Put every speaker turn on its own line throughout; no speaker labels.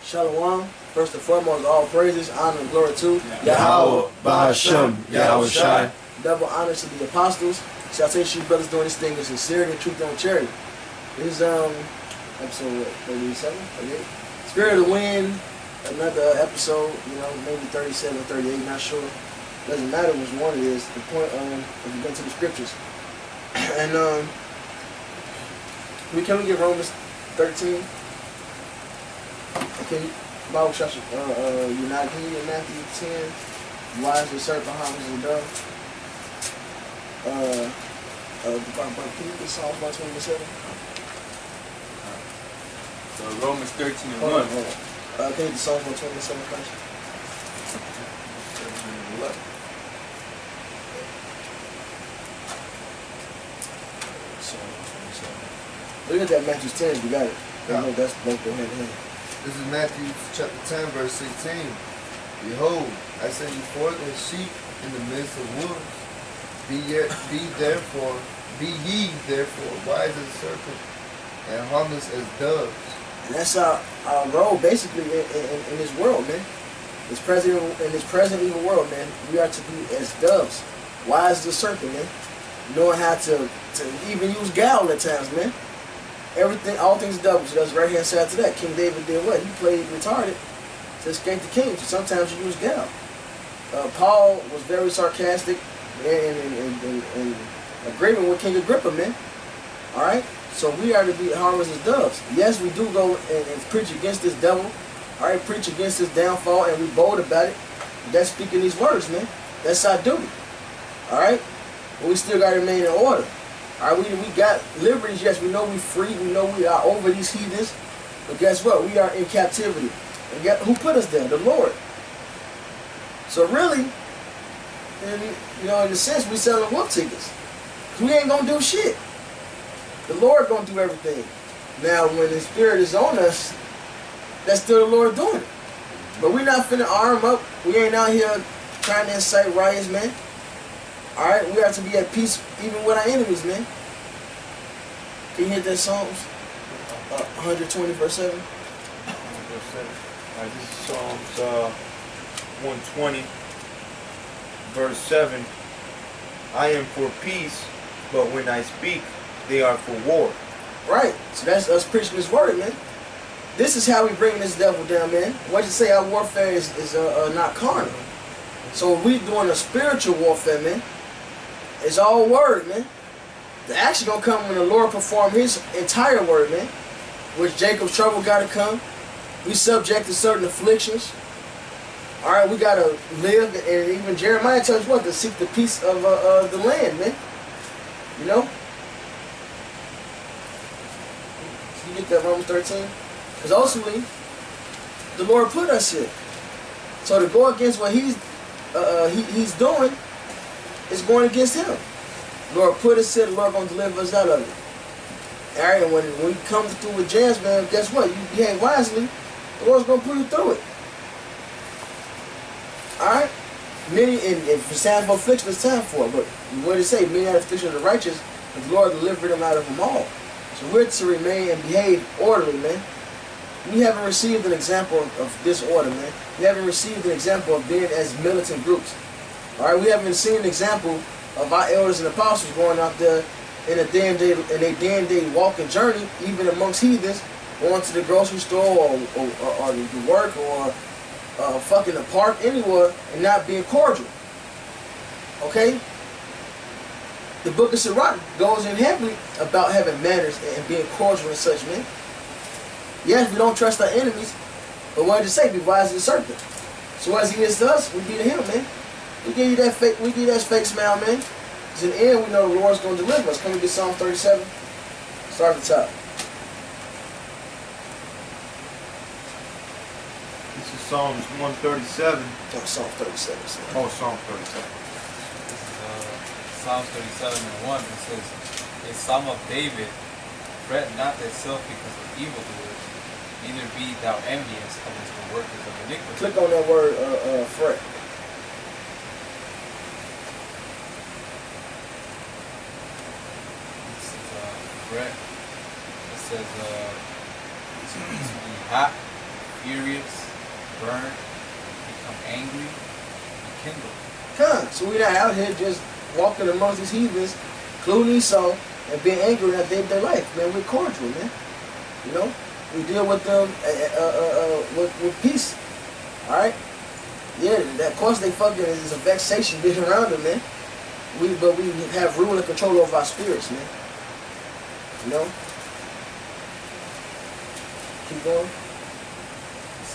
Shalom. First and foremost, all praises, honor, and glory to
Yahweh, Bahashem, Yahweh Shai.
Double honor to the apostles. Salvation, you brothers doing this thing in sincerity and truth don't charity. This is episode 37, 38. Spirit of the Wind, another episode, maybe 37 or 38, not sure. Doesn't matter which one it is. The point if you go to the scriptures. And can we get Romans 13? Okay, Bible chapter United Kingdom, Matthew 10, wise as serpent, harmless as a dove. Can you get Psalms 127?
So Romans 13 and 1.
Hold on. Can you get Psalms 127 first? Look at that Matthew 10 if you got it.
Yeah.
That's both go hand in hand.
This is Matthew chapter 10, verse 16. Behold, I send you forth as sheep in the midst of wolves. Be ye therefore wise as serpents and harmless as doves.
And that's our role basically in this world, man. In this present evil world, man, we are to be as doves, wise as a serpent, man. Knowing how to even use guile at times, man. All things doubles. That's right hand side to that. King David did what? He played retarded to escape the king. So sometimes you use guile. Paul was very sarcastic in agreement with King Agrippa, man. Alright? So we are to be harmless as doves. Yes, we do go and preach against this devil. Alright, preach against this downfall, and we bold about it. That's speaking these words, man. That's our duty. Alright? But we still got to remain in order. Alright, we got liberties. Yes, we know we're free. We know we are over these heathens. But guess what? We are in captivity. And who put us there? The Lord. So really, in a sense, we selling wolf tickets. We ain't going to do shit. The Lord going to do everything. Now, when the Spirit is on us, that's still the Lord doing it. But we're not finna arm up. We ain't out here trying to incite riots, man. Alright, we have to be at peace even with our enemies, man. Can you hit that Psalms? 120 verse 7.
100 verse 7. Alright, this is Psalms 120 verse 7. I am for peace, but when I speak, they are for war. Right.
So that's us preaching this word, man. This is how we bring this devil down, man. What you say, our warfare is not carnal. So we doing a spiritual warfare, man. It's all word, man. The action gonna come when the Lord perform His entire word, man. Which Jacob's trouble gotta come. We subject to certain afflictions. All right, we gotta live, and even Jeremiah tells us what, to seek the peace of the land, man. You know. Can you get that Romans 13? Because ultimately, the Lord put us here. So to go against what He's doing is going against Him. Lord put us here, the Lord going to deliver us out of it. Alright, and when you come through with jams, man, guess what? You behave wisely, the Lord's going to put you through it. Alright? Many, and if it's time for affliction, it's time for it. But what did it say? Many are the affliction of the righteous, but the Lord delivered them out of them all. So we're to remain and behave orderly, man. We haven't received an example of disorder, man. We haven't received an example of being as militant groups. Alright, we haven't seen an example of our elders and apostles going out there in a day and day walking journey, even amongst heathens, going to the grocery store or to work or fucking the park, anywhere, and not being cordial. Okay? The book of Sirach goes in heavily about having manners and being cordial and such, man. Yes, we don't trust our enemies, but what did it say? Be wise as a serpent. So as He is to us, we be to Him, man. We give you that fake smile, man. Because in the end, we know the Lord's going to deliver us. Can we get Psalm 37? Start at the top.
This is Psalms 137.
Oh, Psalm 37.
Oh, Psalm 37.
This is Psalms 37 and 1. It says, a Psalm of David, fret not thyself because of evildoers, neither be thou envious against the workers of iniquity.
Click on that word, fret.
This is fret. It says, to be hot, furious, burn, become angry, and kindle.
So we're not out here just walking amongst these heathens, including Esau, and being angry at the end of their life. Man, we're cordial, man. You know? We deal with them with peace. Alright? Yeah, of course they fucking is a vexation being around them, man. But we have rule and control over our spirits, man. You know? Keep going.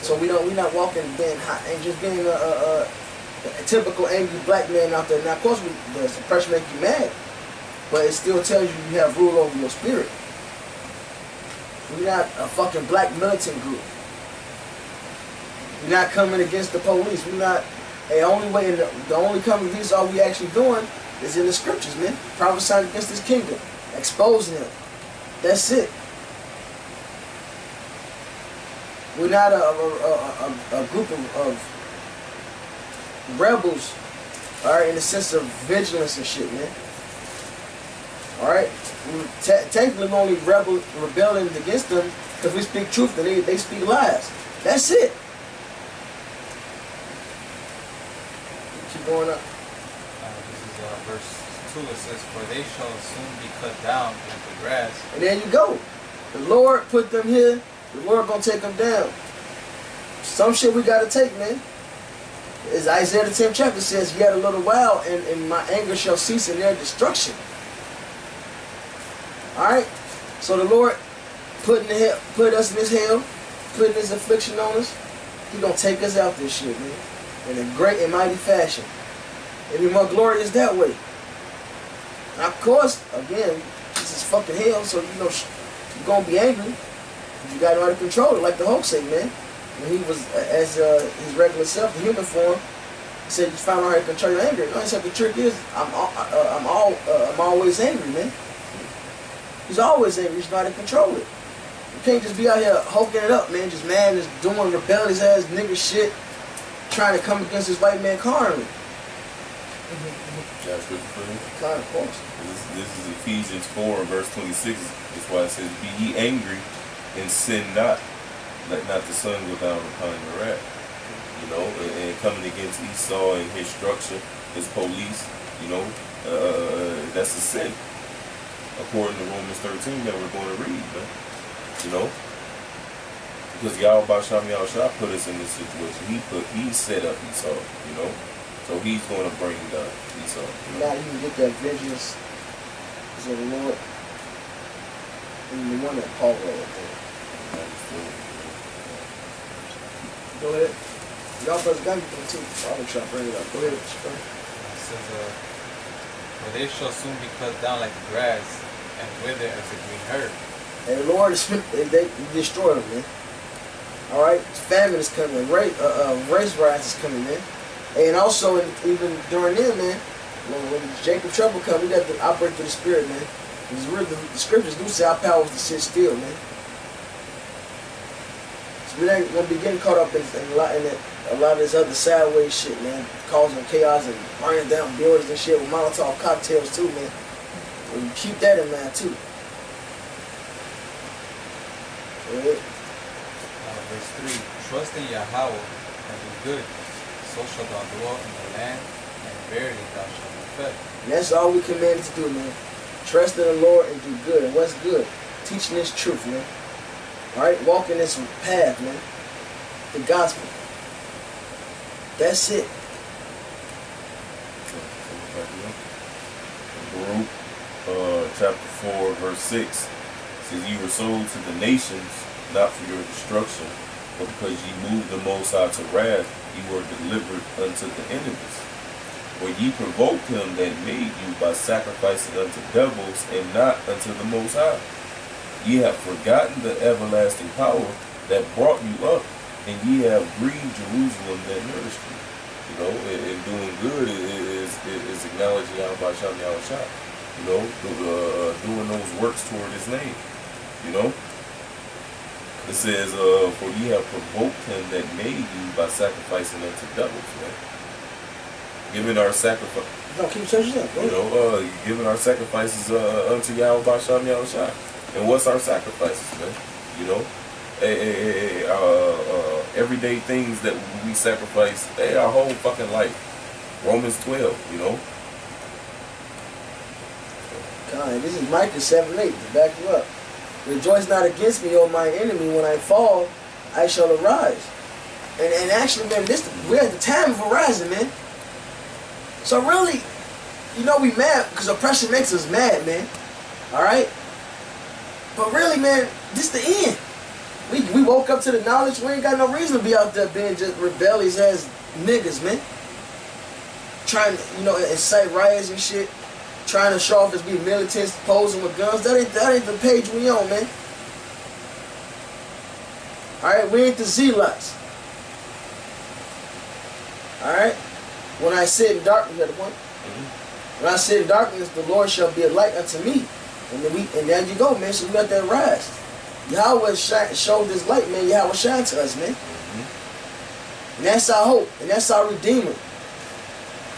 So we're not walking being hot and just being a typical angry black man out there. Now, of course, the suppression make you mad, but it still tells you you have rule over your spirit. We're not a fucking black militant group. We're not coming against the police. We're not. The only way, the only coming against all we actually doing is in the scriptures, man. Prophesying against this kingdom, exposing him. That's it. We're not a group of rebels, all right, in the sense of vigilance and shit, man. All right, technically we're only rebelling against them because we speak truth and they speak lies. That's it. Keep going up.
This is verse 2. It says, "For they shall soon be cut down like the grass."
And there you go. The Lord put them here. The Lord gonna take them down. Some shit we gotta take, man. As Isaiah the 10th chapter says, "Yet a little while, and my anger shall cease in their destruction." All right. So the Lord put us in this hell, putting His affliction on us. He gonna take us out this shit, man, in a great and mighty fashion. And be more glorious that way. Now, of course, again, this is fucking hell, so you know you're gonna be angry. You gotta know how to control it, like the Hulk said, man. When he was as his regular self, the human form, he said you found out how to control your anger. No, he said the trick is I'm always angry, man. He's always angry. He's not to control it. You can't just be out here hulking it up, man. Just man, just doing rebellious ass nigga shit, trying to come against this white man carnally. Kind of course.
This is Ephesians 4 verse 26. That's why it says, "Be ye angry and sin not. Let not the sun go down upon your wrath." You know, and coming against Esau and his structure, his police, you know, that's a sin. According to Romans 13 that we're going to read, man. You know? Because Yahweh Shem Yahushua put us in this situation. He set up Esau, you know? So he's going to bring down Esau. You know?
Now you can get that vengeance. So the Lord, and the one that Paul wrote up there. Go ahead. Y'all brothers got me too. I will try to bring it up. Go ahead.
It says, "For they shall soon be cut down like the grass, and wither as a green herb."
And the Lord is they destroy them, man. All right, famine is coming. Race rise is coming, man. And also, even during then, man, when Jacob trouble comes, we got to operate through the Spirit, man. Because the scriptures do say our power is to sit still, man. So we ain't gonna be getting caught up in a lot of this other sideways shit, man, causing chaos and burning down buildings and shit with Molotov cocktails too, man. And you keep that in mind too. Go ahead.
Verse 3. "Trust in Yahweh and do good, so shalt thou dwell in the land, and verily thou shalt be fed."
And that's all we commanded to do, man. Trust in the Lord and do good. And what's good? Teaching this truth, man. Alright? Walking this path, man. The gospel. That's it.
Baruch, chapter 4, verse 6 says, "You were sold to the nations, not for your destruction, but because ye moved the Most High to wrath, ye were delivered unto the enemies. For ye provoked him that made you by sacrificing unto devils and not unto the Most High. Ye have forgotten the everlasting power that brought you up, and ye have grieved Jerusalem that nourished you." You know, and doing good is acknowledging Yahweh Shem Yahushua. You know, doing those works toward His name. You know, it says, "For ye have provoked him that made you by sacrificing unto devils." Man. Giving our sacrifice.
No, keep searching up.
You know, giving our sacrifices unto Yahweh Shem Yahushua. And what's our sacrifices, man? You know, everyday things that we sacrifice, they our whole fucking life. Romans 12, you know.
God, this is Micah 7:8 to back you up. Rejoice not against me, O my enemy. When I fall, I shall arise. And actually, man, we're at the time of arising, man. So really, you know, we mad because oppression makes us mad, man. All right. But really, man, this the end. We woke up to the knowledge. We ain't got no reason to be out there being just rebellious as niggas, man. Trying to, you know, incite riots and shit. Trying to show off as being militants, posing with guns. That ain't the page we on, man. Alright, we ain't the zealots. Alright? When I sit in darkness, you got the point? When I sit in darkness, the Lord shall be a light unto me. And there you go, man. So we got that rise. Yahweh showed this light, man. Yahweh shine to us, man. And that's our hope. And that's our Redeemer.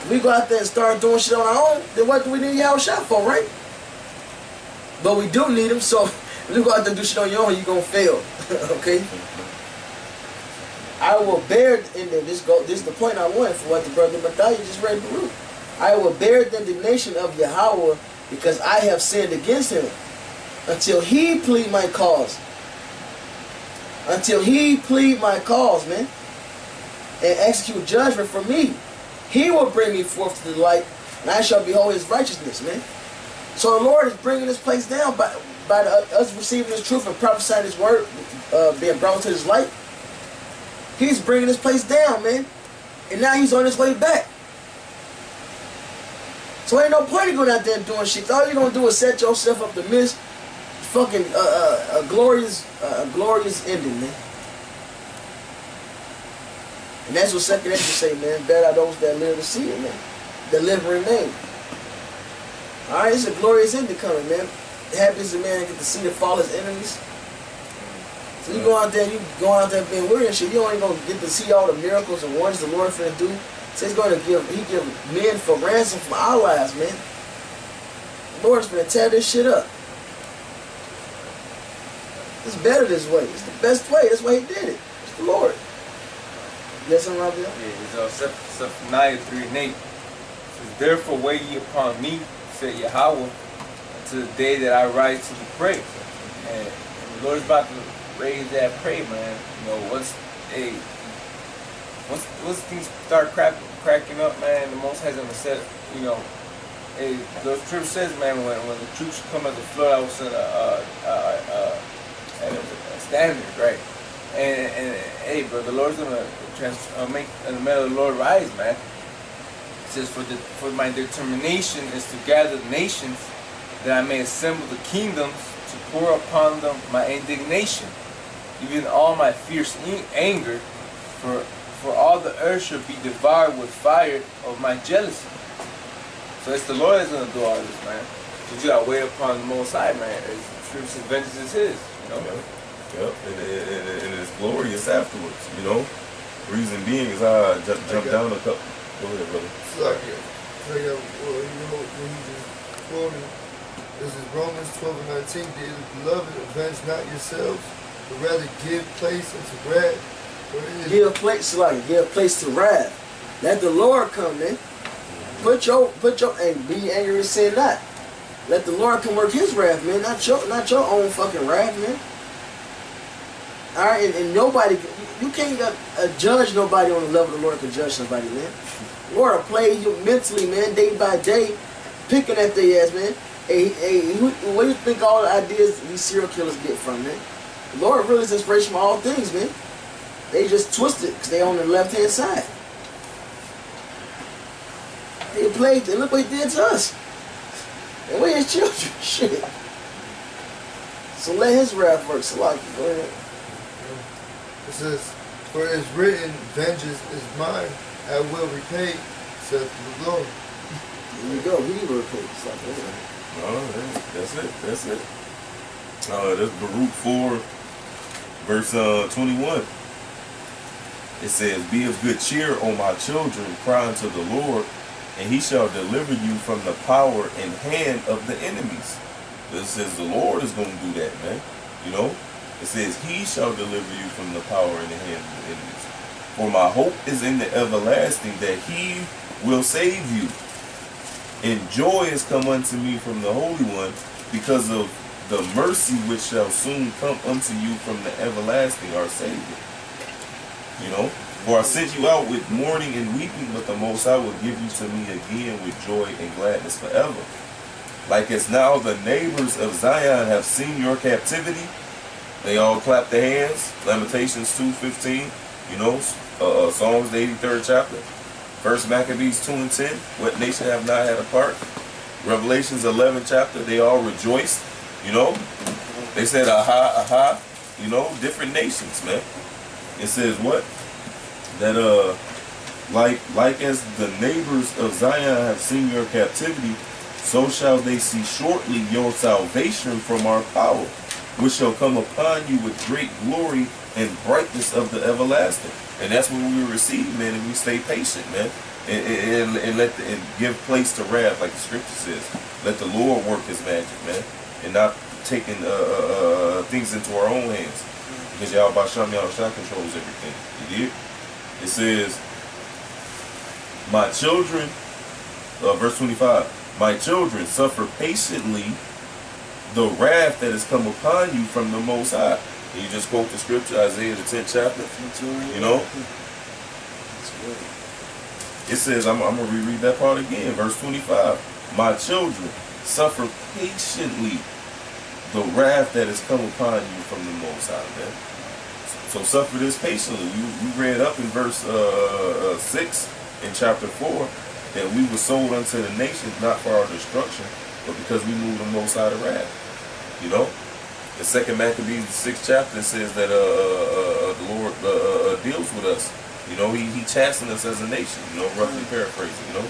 If we go out there and start doing shit on our own, then what do we need Yahweh shine for, right? But we do need him, so if you go out there and do shit on your own, you're going to fail. Okay? I will bear, and this is the point I wanted for what the brother Mathiah just read the root. I will bear the indignation of Yahweh because I have sinned against him until he plead my cause. Until he plead my cause, man. And execute judgment for me. He will bring me forth to the light, and I shall behold his righteousness, man. So the Lord is bringing this place down by us receiving his truth and prophesying his word, being brought to his light. He's bringing this place down, man. And now he's on his way back. So ain't no point in going out there and doing shit. All you're going to do is set yourself up to miss fucking a glorious ending, man. And that's what 2 Ezra say, man. Better are those that live to see it, man. That live and remain. Alright, it's a glorious ending coming, man. It happens to man get to see the fall of his enemies. So you go out there being weird and shit, you ain't gonna get to see all the miracles and wonders the Lord finna do. So he's gonna give men for ransom from our lives, man. The Lord's gonna tear this shit up. It's better this way. It's the best way. That's why he did it. It's the Lord. Yes, I'm right there?
Yeah, it's Zephaniah 3:8. It says, therefore wait ye upon me, said Yahweh, until the day that I rise to the prey. And the Lord's about to raise that prey, man. You know, once things start cracking up, man, the Most High's gonna set, you know, the scripture says, man, when the troops come as a flood, I will send a standard, right? And hey, bro, the Lord's gonna make the metal of the Lord rise, man. It says, for my determination is to gather the nations, that I may assemble the kingdoms, to pour upon them my indignation, even all my fierce anger, for all the earth shall be devoured with fire of my jealousy. So it's the Lord that's gonna do all this, man. So you gotta wait upon the Most High, man. Truth's vengeance is His, you know.
Yep, and it's glorious afterwards, you know. Reason being is I jump down a couple. Go ahead, brother.
Well, you know, when you just quoted, this is Romans 12:19. Dear beloved, avenge not yourselves, but rather give place unto wrath.
Give place to wrath. Let the Lord come, man. Put your and be angry and sin not. Let the Lord come work His wrath, man. Not your own fucking wrath, man. All right, and nobody, you can't judge nobody on the level the Lord can judge somebody, man. The Lord will play you mentally, man, day by day, picking at their ass, man. Hey, where do you think all the ideas these serial killers get from, man? The Lord really is inspiration for all things, man. They just twist it because they on the left-hand side. They played, and look what He did to us. And we're His children, shit. So let His wrath work. So like, go ahead.
It says, for it is written, vengeance is mine, I will repay, saith the Lord.
There you go, He will repay.
That's it. That's Baruch 4, verse 21. It says, be of good cheer, O my children, cry unto the Lord, and He shall deliver you from the power and hand of the enemies. It says the Lord is going to do that, man. You know? It says He shall deliver you from the power and the hand of the enemies. For my hope is in the everlasting, that he will save you. And joy has come unto me from the Holy One, because of the mercy which shall soon come unto you from the everlasting, our Savior. You know, for I sent you out with mourning and weeping, but the Most High will give you to me again with joy and gladness forever. Like as now the neighbors of Zion have seen your captivity, they all clap their hands. Lamentations 2:15, you know, Psalms the 83rd chapter. First Maccabees 2 and 10, what nation have not had a part? Revelations 11 chapter, they all rejoiced, you know. They said, aha, aha, you know, different nations, man. It says what? That, like as the neighbors of Zion have seen your captivity, so shall they see shortly your salvation from our power, which shall come upon you with great glory and brightness of the everlasting. And that's what we receive, man, and we stay patient, man. And give place to wrath, like the scripture says. Let the Lord work his magic, man. And not taking things into our own hands. Because Yahweh Shah controls everything. You did? It says, my children, verse 25, my children, suffer patiently the wrath that has come upon you from the Most High. And you just quote the scripture, Isaiah the 10th chapter. You know? It says, I'm going to reread that part again, verse 25. My children, suffer patiently the wrath that has come upon you from the Most High, man. So suffer this patiently. We read up in verse 6 in chapter 4 that we were sold unto the nations not for our destruction, but because we moved the Most High to wrath. You know? The second Maccabees, the 6th chapter, says that the Lord deals with us. You know, he chastened us as a nation, you know, roughly paraphrasing, you know.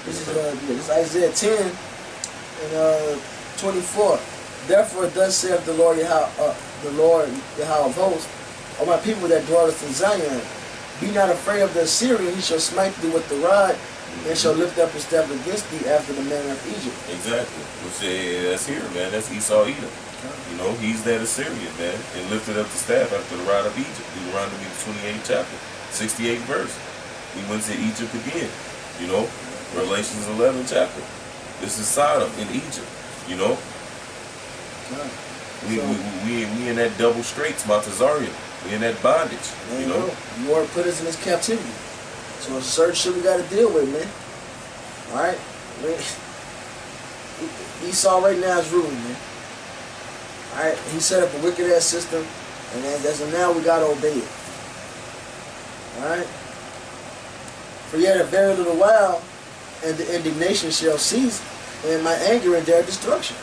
This is Isaiah 10 and 24. Therefore thus saith the Lord Yahweh of hosts, O my people that dwelleth in Zion, be not afraid of the Assyrian, he shall smite thee with the rod, and shall lift up his staff against thee after the manner of Egypt.
Exactly. Which that's here, man. That's Esau Edom. You know, he's that Assyrian, man, and lifted up the staff after the rod of Egypt. Deuteronomy 28th chapter, 68th verse. He went to Egypt again. You know, Revelations 11th chapter. This is Sodom in Egypt. You know, we in that double straits, Montezarian. We in that bondage. You know,
the Lord put us in his captivity. So it's a certain shit we got to deal with, man. All right, Esau right now is ruling, man. All right, he set up a wicked ass system, and as of now, we got to obey it. All right. For yet a very little while, and the indignation shall cease, and my anger and their destruction.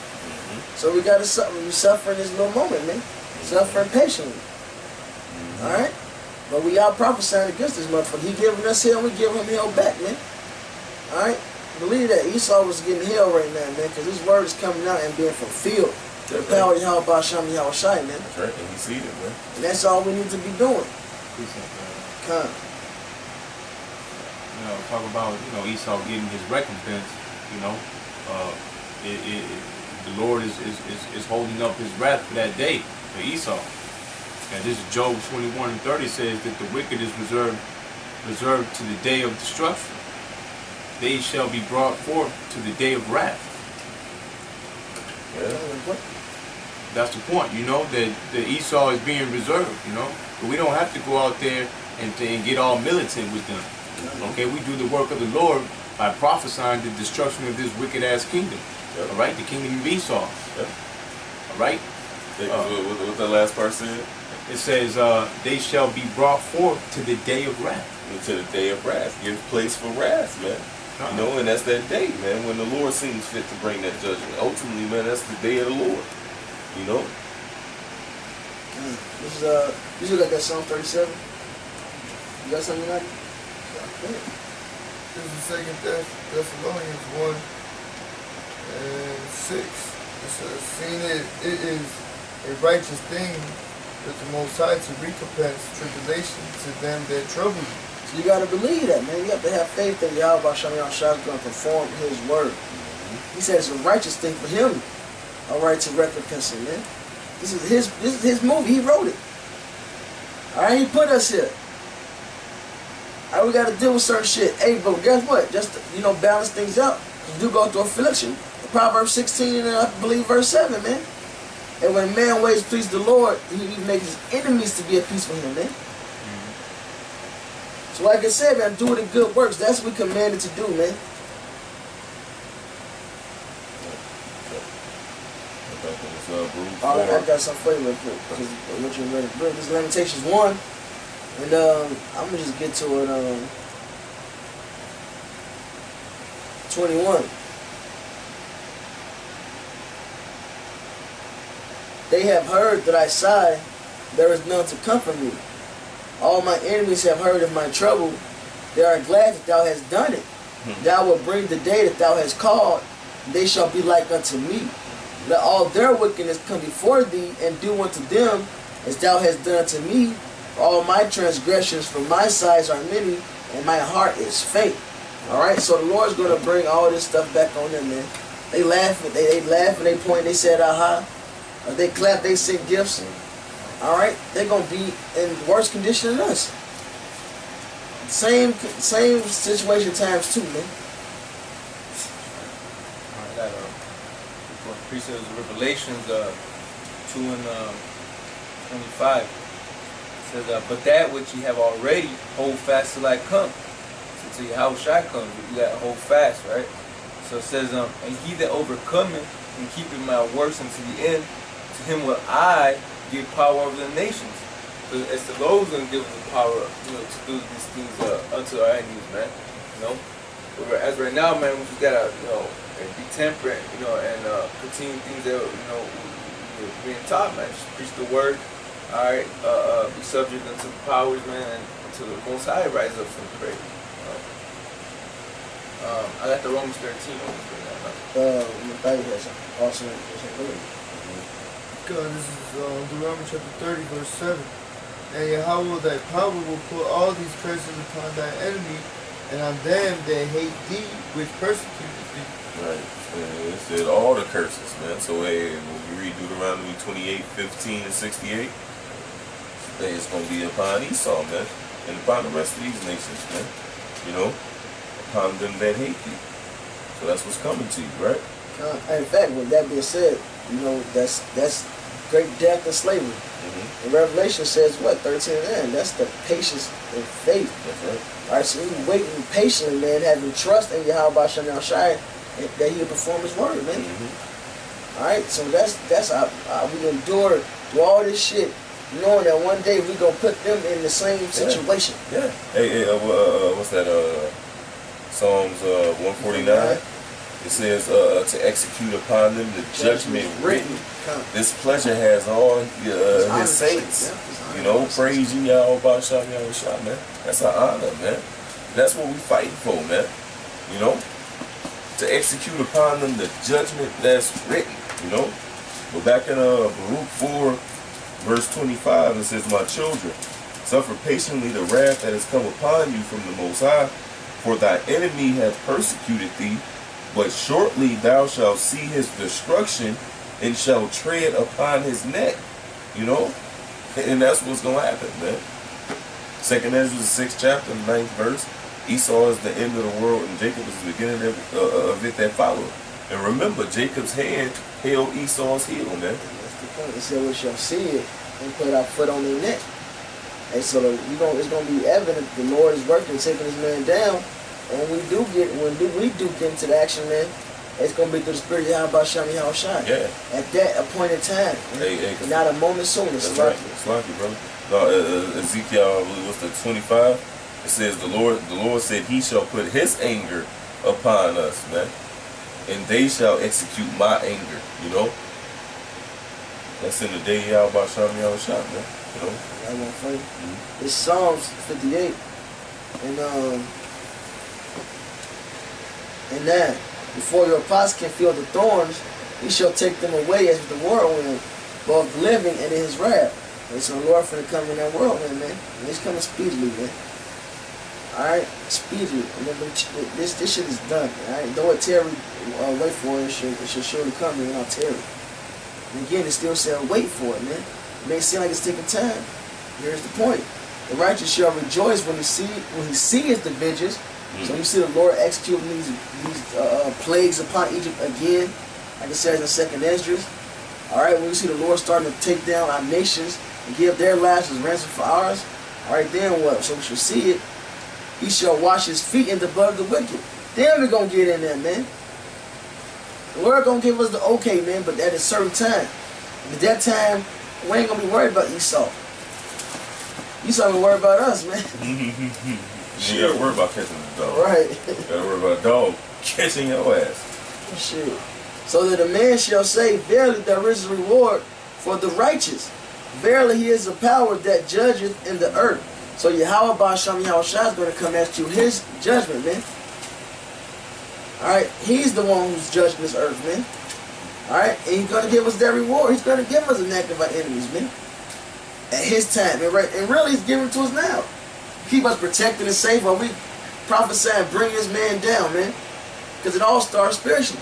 So we got to suffer. We suffer in this little moment, man. Suffering patiently. All right. But we out prophesying against this motherfucker. He giving us hell, we give him hell back, man. Alright? Believe that. Esau was getting hell right now, man, because his word is coming out and being fulfilled. The power of Yahweh Sham Yahweh Shai, man.
That's right, and we see it, man.
And that's all we need to be doing. Come.
You know, talk about, you know, Esau getting his recompense, you know. The Lord is holding up his wrath for that day for Esau. And this is Job 21 and 30 says that the wicked is reserved to the day of destruction. They shall be brought forth to the day of wrath.
Yeah.
That's the point, you know, that the Esau is being reserved, you know. But we don't have to go out there and get all militant with them. Okay, we do the work of the Lord by prophesying the destruction of this wicked ass kingdom. Yep. All right, the kingdom of Esau. Yep. All right.
What the last part said?
It says, they shall be brought forth to the day of wrath.
To the day of wrath. Give place for wrath, man. You know, and that's that day, man, when the Lord seems fit to bring that judgment. Ultimately, man, that's the day of the Lord. You know?
This is like that Psalm 37. You got something like that?
This is 2 Thessalonians 1 and 6. It says, seeing it is a righteous thing with the Most High to recompense tribulation to them that trouble you.
So you got to believe that, man. You have to have faith that Yahweh Shai is going to perform his word. He said it's a righteous thing for him, all right, to recompense him, man. This is his movie. He wrote it. All right, he put us here. Alright, we gotta deal with certain shit. Hey, but guess what? Just to, balance things out. You do go through affliction. Proverbs 16 and I believe verse 7, man. And when man ways please the Lord, he makes his enemies to be at peace with him, man. So like I said, man, do the good works. That's what we commanded to do, man. Alright, I got some for you real quick. What you ready? This is Lamentations 1. And I'm gonna just get to it 21. They have heard that I sigh, there is none to comfort me. All my enemies have heard of my trouble. They are glad that thou hast done it. Thou wilt bring the day that thou hast called. They shall be like unto me. Let all their wickedness come before thee, and do unto them as thou hast done unto me. For all my transgressions from my sides are many, and my heart is faint. Alright, so the Lord's going to bring all this stuff back on them, man. They laugh, they laugh and they point, they said, aha. They clap, they send gifts. Alright, they're going to be in worse condition than us. Same situation times 2, man.
Alright, that precepts of Revelations 2 and 25 says, but that which ye have already, hold fast till I come. So till Yahushua comes, you got to hold fast, right? So it says, and he that overcometh and keepeth my works unto the end, to him will I give power over the nations. So it's the Lord's going to give us the power, to do these things unto our enemies, man. But as right now, man, we just gotta, be temperate, and continue things that we're being taught, man. Just preach the word, all right. Be subject unto the powers, man, and until the Most High rise up from the grave. I got the Romans 13.
Awesome.
God, this is Deuteronomy chapter 30, verse 7. And Yahweh thy power will put all these curses upon thy enemy, and on them that hate thee, which persecute thee.
Right. It said all the curses, man. So when you read Deuteronomy 28, 15, and 68, it's going to be upon Esau, man, and upon the rest of these nations, man. Upon them that hate thee. So that's what's coming to you, right?
In fact, with that being said, that's great death and slavery. And Revelation says what? 13 and 9. That's the patience and faith.
That's right.
Alright, so we waiting patiently, man, having trust in Yahweh Shem Yahushai that he'll perform his word, man. Alright, so that's how we endure through all this shit, knowing that one day we gonna put them in the same situation.
Yeah. Hey, what's that? Psalms 149. It says to execute upon them the judgment written. This pleasure has all his saints. Praise you, Yahweh Shem Yahushua, man. That's an honor, man. That's what we fighting for, man. To execute upon them the judgment that's written. But back in Baruch 4, verse 25, it says, my children, suffer patiently the wrath that has come upon you from the Most High, for thy enemy hath persecuted thee, but shortly thou shalt see his destruction and shall tread upon his neck. And that's what's going to happen, man. 2nd Ezra, the 6th chapter, 9th verse. Esau is the end of the world, and Jacob is the beginning of it that followed. And remember, Jacob's hand held Esau's heel, man.
That's the point. It said we shall see it and put our foot on their neck. And so it's going to be evident the Lord is working, taking this man down. And when we do get into the action, man, it's going to be through the spirit of Yahweh Shem Yahushua.
Yeah.
At that appointed time. Not a moment soon. It's
right. It's lucky, brother. No, Ezekiel, I believe, what's the 25? It says the Lord said he shall put his anger upon us, man. And they shall execute my anger, That's in the day of Yahweh Shem Yahushua, man.
That one funny. It's Psalms 58. And now, before your apostle can feel the thorns, he shall take them away as with the whirlwind, both living and in his wrath. And so the Lord finna come in that whirlwind, man. And he's coming speedily, man. Alright? Speedily. And then this shit is done. Alright? Though it tarry, wait for it, it should surely come and not tarry. And again, it still said wait for it, man. It may seem like it's taking time. Here's the point. The righteous shall rejoice when he seeth the vengeance. So you see the Lord executing these plagues upon Egypt again, like it says in Second Esdras. All right, when you see the Lord starting to take down our nations and give their lives as ransom for ours, all right, then what? So we shall see it. He shall wash his feet in the blood of the wicked. Then we're gonna get in there, man. The Lord gonna give us the okay, man, but at a certain time. And at that time, we ain't gonna be worried about Esau. Esau gonna worry about us, man.
You gotta worry about catching the dog.
Right.
You gotta worry about a dog catching your ass.
Shit. So that a man shall say, verily there is a reward for the righteous. Verily he is a power that judgeth in the earth. So Yahweh Ba'Sham Yahushua is going to come at you his judgment, man. Alright, he's the one who's judging this earth, man. Alright, and he's going to give us that reward. He's going to give us a neck of our enemies, man. At his time. And really he's giving it to us now. Keep us protected and safe while we prophesy and bring this man down, man. Because it all starts spiritually.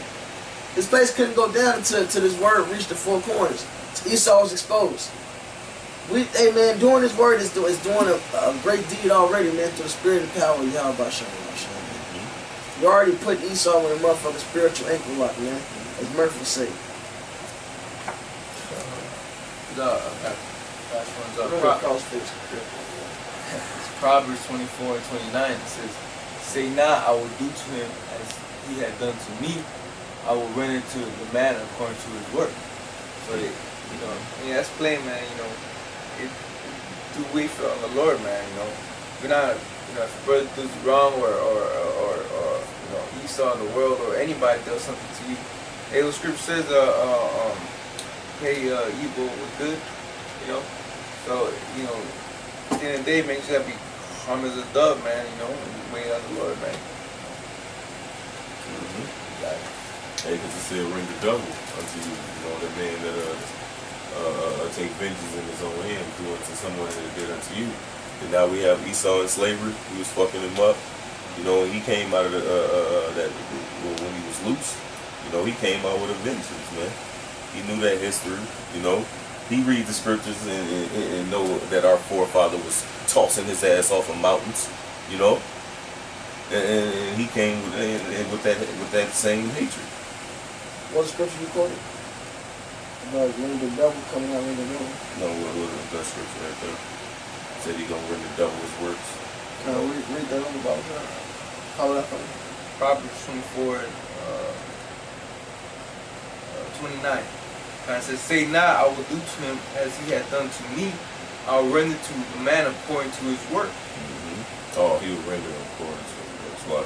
This place couldn't go down until this word reached the four corners. Esau was exposed. Hey man, doing this word is doing a great deed already, man, through the spirit and power of Yahweh Ba'Sham. You already put Esau in a motherfucking spiritual ankle lock, man. As merciful sake.
It's Proverbs 24 and 29. It says, say not, I will do to him as he had done to me. I will render to the man according to his work. So, that's plain, man. Do wait for on the Lord, man. We're not, if a brother does wrong or Esau in the world or anybody does something to you, hey, the scripture says, pay evil with good. So at the end of the day, man, you just have to be calm as a dove, man. And wait on the Lord, man.
Hey, because it said ring the double unto you, the man that take vengeance in his own hand, do unto someone that did unto you. And now we have Esau in slavery. We was fucking him up. He came out of that when he was loose. He came out with a vengeance, man. He knew that history. He read the scriptures and know that our forefather was tossing his ass off of mountains. And he came with that same hatred.
What scripture you quoted? About when the devil coming out in the devil?
No, what was that scripture right there? Said he gonna render double his works.
Read that on the Bible. How would I find it?
Proverbs 24 29. And it says, say not, I will do to him as he had done to me. I will render to the man according to his work.
Oh, he will render according to his works. Like,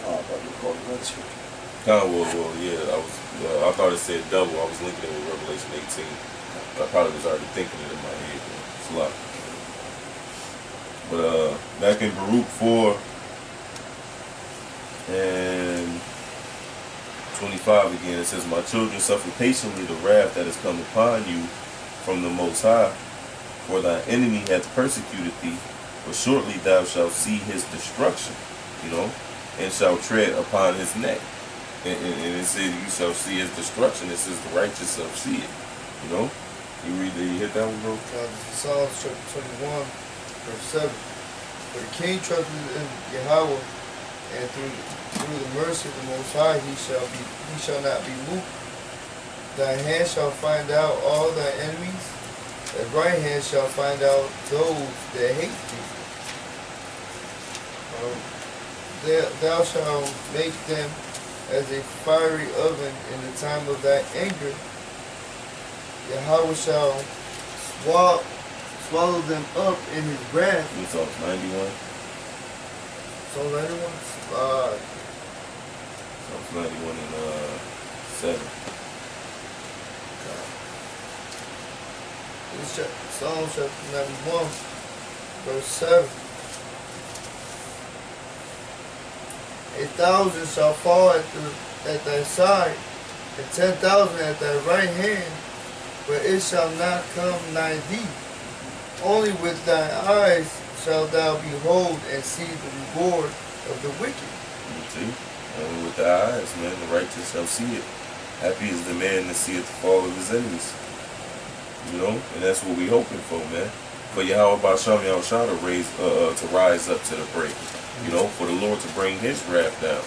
I thought you quoted another scripture.
well, yeah, I thought it said double. I was linking it with Revelation 18. I probably was already thinking it in my head. It's a lot. But back in Baruch 4 and 25 again, it says, my children, suffer patiently the wrath that has come upon you from the Most High, for thy enemy hath persecuted thee, but shortly thou shalt see his destruction, and shalt tread upon his neck. And it says you shall see his destruction. It says the righteous shall see it. You hit that one, bro?
Psalms chapter 21, verse 7. For the king trusted in Yahweh, and through the mercy of the Most High he shall not be moved. Thy hand shall find out all thy enemies, thy right hand shall find out those that hate thee. Thou shalt make them as a fiery oven in the time of thy anger. Yahweh shall swallow them up in his wrath.
Psalms 91.
Psalm 91?
Psalms 91 and 7.
This Psalm chapter 91, verse 7. 1,000 shall fall at thy side, and 10,000 at thy right hand, but it shall not come nigh thee. Only with thy eyes shalt thou behold and see the reward of the wicked.
You see? Only with thy eyes, man, the righteous shall see it. Happy is the man that seeth the fall of his enemies. And that's what we hoping for, man. For Yahweh Basham Yahushua to rise up to the break. You know, for the Lord to bring his wrath down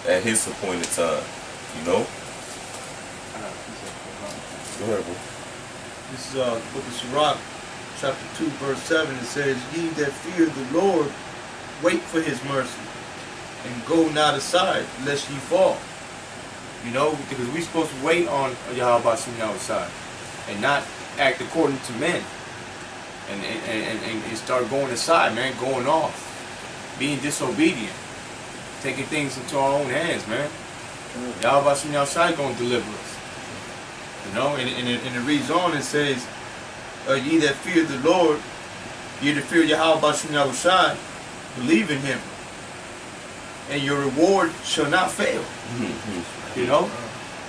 at his appointed time. You know? Go ahead, bro.
This is Book of Sirach, chapter 2, verse 7. It says, "Ye that fear the Lord, wait for his mercy, and go not aside, lest ye fall." You know, because we're supposed to wait on Yahweh Basham Yahushua and not act according to men. And start going aside, man, going off, being disobedient, taking things into our own hands, man. Yahweh Basham Yahushua is going to deliver us. You know, and it reads on, it says, "Ye that fear the Lord, ye that fear Yahweh Basham Yahushua, believe in him, and your reward shall not fail." You know?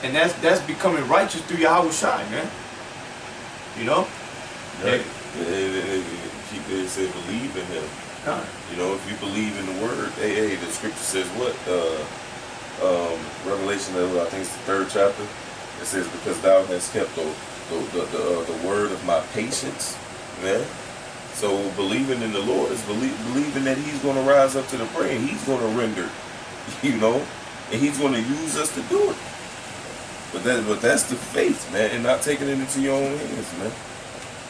And that's becoming righteous through Yahweh Shai, man. You know?
Right. It said believe in him. You know, if you believe in the word, hey, the scripture says what? Revelation, I think it's the 3rd chapter. It says, "Because thou hast kept the word of my patience," man. So believing in the Lord is believing that he's going to rise up to the prey. He's going to render, you know, and he's going to use us to do it. But that's the faith, man, and not taking it into your own hands, man.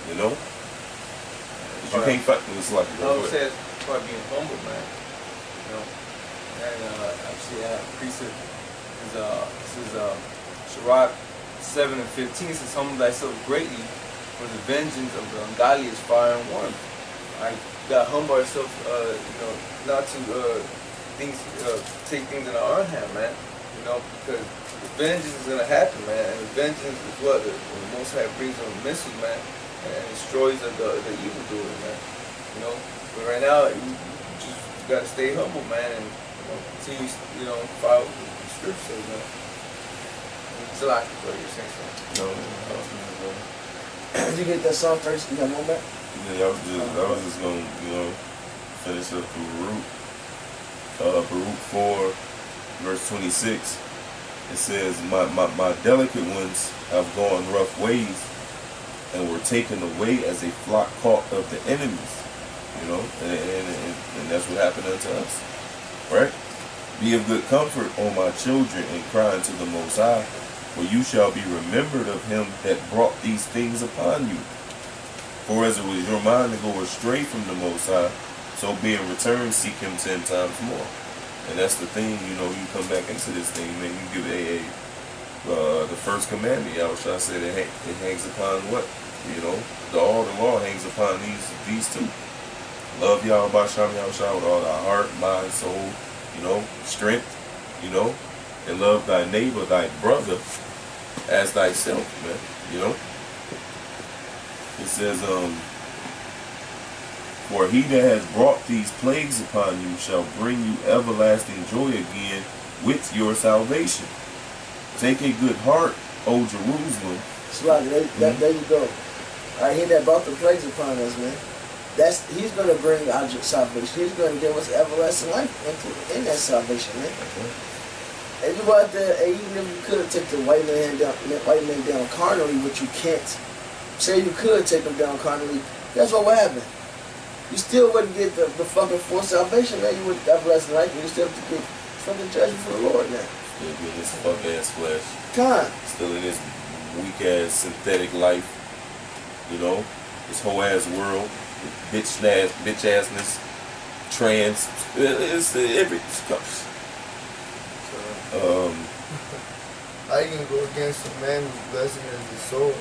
You know? You can't fight this like it.
No, it says about being humble, man. You know? And actually, I have a precept. This is Sirach 7 and 15. It says, "Humble thyself greatly, for the vengeance of the ungodly is fire and warmth." I gotta humble ourselves, you know, not to take things in our own hand, man. You know, because the vengeance is gonna happen, man. And the vengeance is what the Most High brings on missiles, man, and destroys the evildoer, man. You know, but right now you just gotta stay humble, man, and continue, follow the scriptures, man. It's a lot of what you're saying. So.
No.
Did you get that song first? You got one back?
Yeah, I was just gonna, finish up Baruch. Baruch 4, verse 26. It says, my delicate ones have gone rough ways and were taken away as a flock caught of the enemies. You know, and that's what happened unto us. Right? Be of good comfort, O my children, and cry unto the Most High, for you shall be remembered of him that brought these things upon you. For as it was your mind to go astray from the Most High, so being returned, seek him 10 times more. And that's the thing, you come back into this thing, man. You give the first commandment, Yahushua said it hangs upon what? All the law hangs upon these two. Love Yahweh Basham Yahushua with all thy heart, mind, soul, strength, and love thy neighbor, thy brother, as thyself, man, It says, for he that has brought these plagues upon you shall bring you everlasting joy again with your salvation. Take a good heart, O Jerusalem.
Slug, there you go. I hear that brought the plagues upon us, man. He's going to bring our salvation. He's going to give us everlasting life in that salvation, man. And you out there, and even if you could take the white man down carnally, which you can't. Say you could take him down carnally, guess what would happen? You still wouldn't get the fucking full salvation, man. You would everlasting life, and you still have to get fucking judgment for the Lord, man.
Still in this fuck ass flesh.
God.
Still in this weak ass synthetic life. This whole ass world, bitch assness, trans. It's every.
How you gonna go against a man whose blessing is his soul?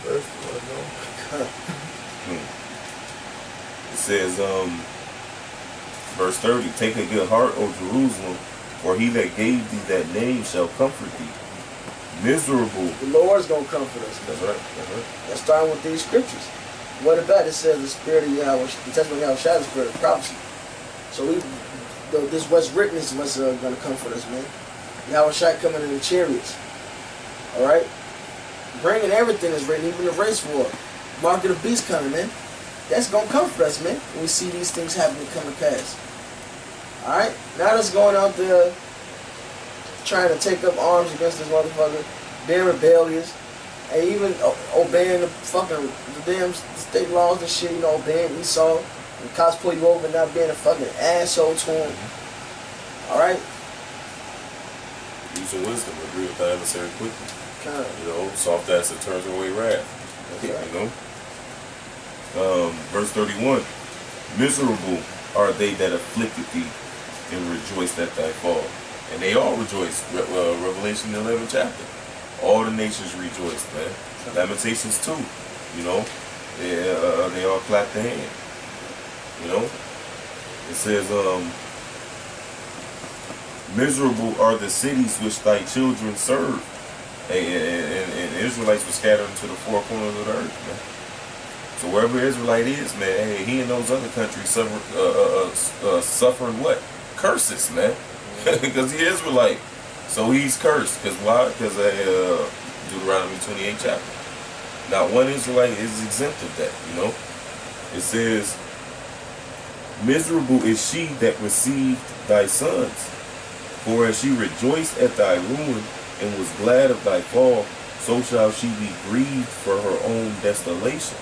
First of all, no.
It says, verse 30, take a good heart, O Jerusalem, for he that gave thee that name shall comfort thee. Miserable.
The Lord's gonna comfort us.
That's right.
Let's start with these scriptures. What about it says the spirit of Yahweh, the testimony of Yahweh, the spirit of prophecy. So this what's written is what's gonna comfort us, man. Yahweh Shai coming in the chariots. Alright? Bringing everything is written, even the race war. Mark of the beast coming, man. That's gonna comfort us, man, when we see these things happening come to pass. Alright? Now that's going out there trying to take up arms against this motherfucker, being rebellious, And even obeying the damn state laws and shit, you know, obeying Esau and cops pull you over and not being a fucking asshole to him. Alright?
Using wisdom, agree with the adversary quickly.
Kind.
You know, soft answer turns away wrath.
Right.
You know? Verse 31. Miserable are they that afflicted thee and rejoiced at thy fall. And they all rejoiced. Revelation 11 chapter. All the nations rejoiced, man. Lamentations 2. You know? They all clapped their hand. You know? It says, miserable are the cities which thy children serve. And Israelites were scattered into the four corners of the earth, man. So wherever Israelite is, man, hey, he in those other countries suffering what? Curses, man. Because he is Israelite. So he's cursed. Because why? Because Deuteronomy 28 chapter. Not one Israelite is exempt of that, you know. It says, miserable is she that received thy sons. For as she rejoiced at thy ruin and was glad of thy fall, so shall she be grieved for her own desolation.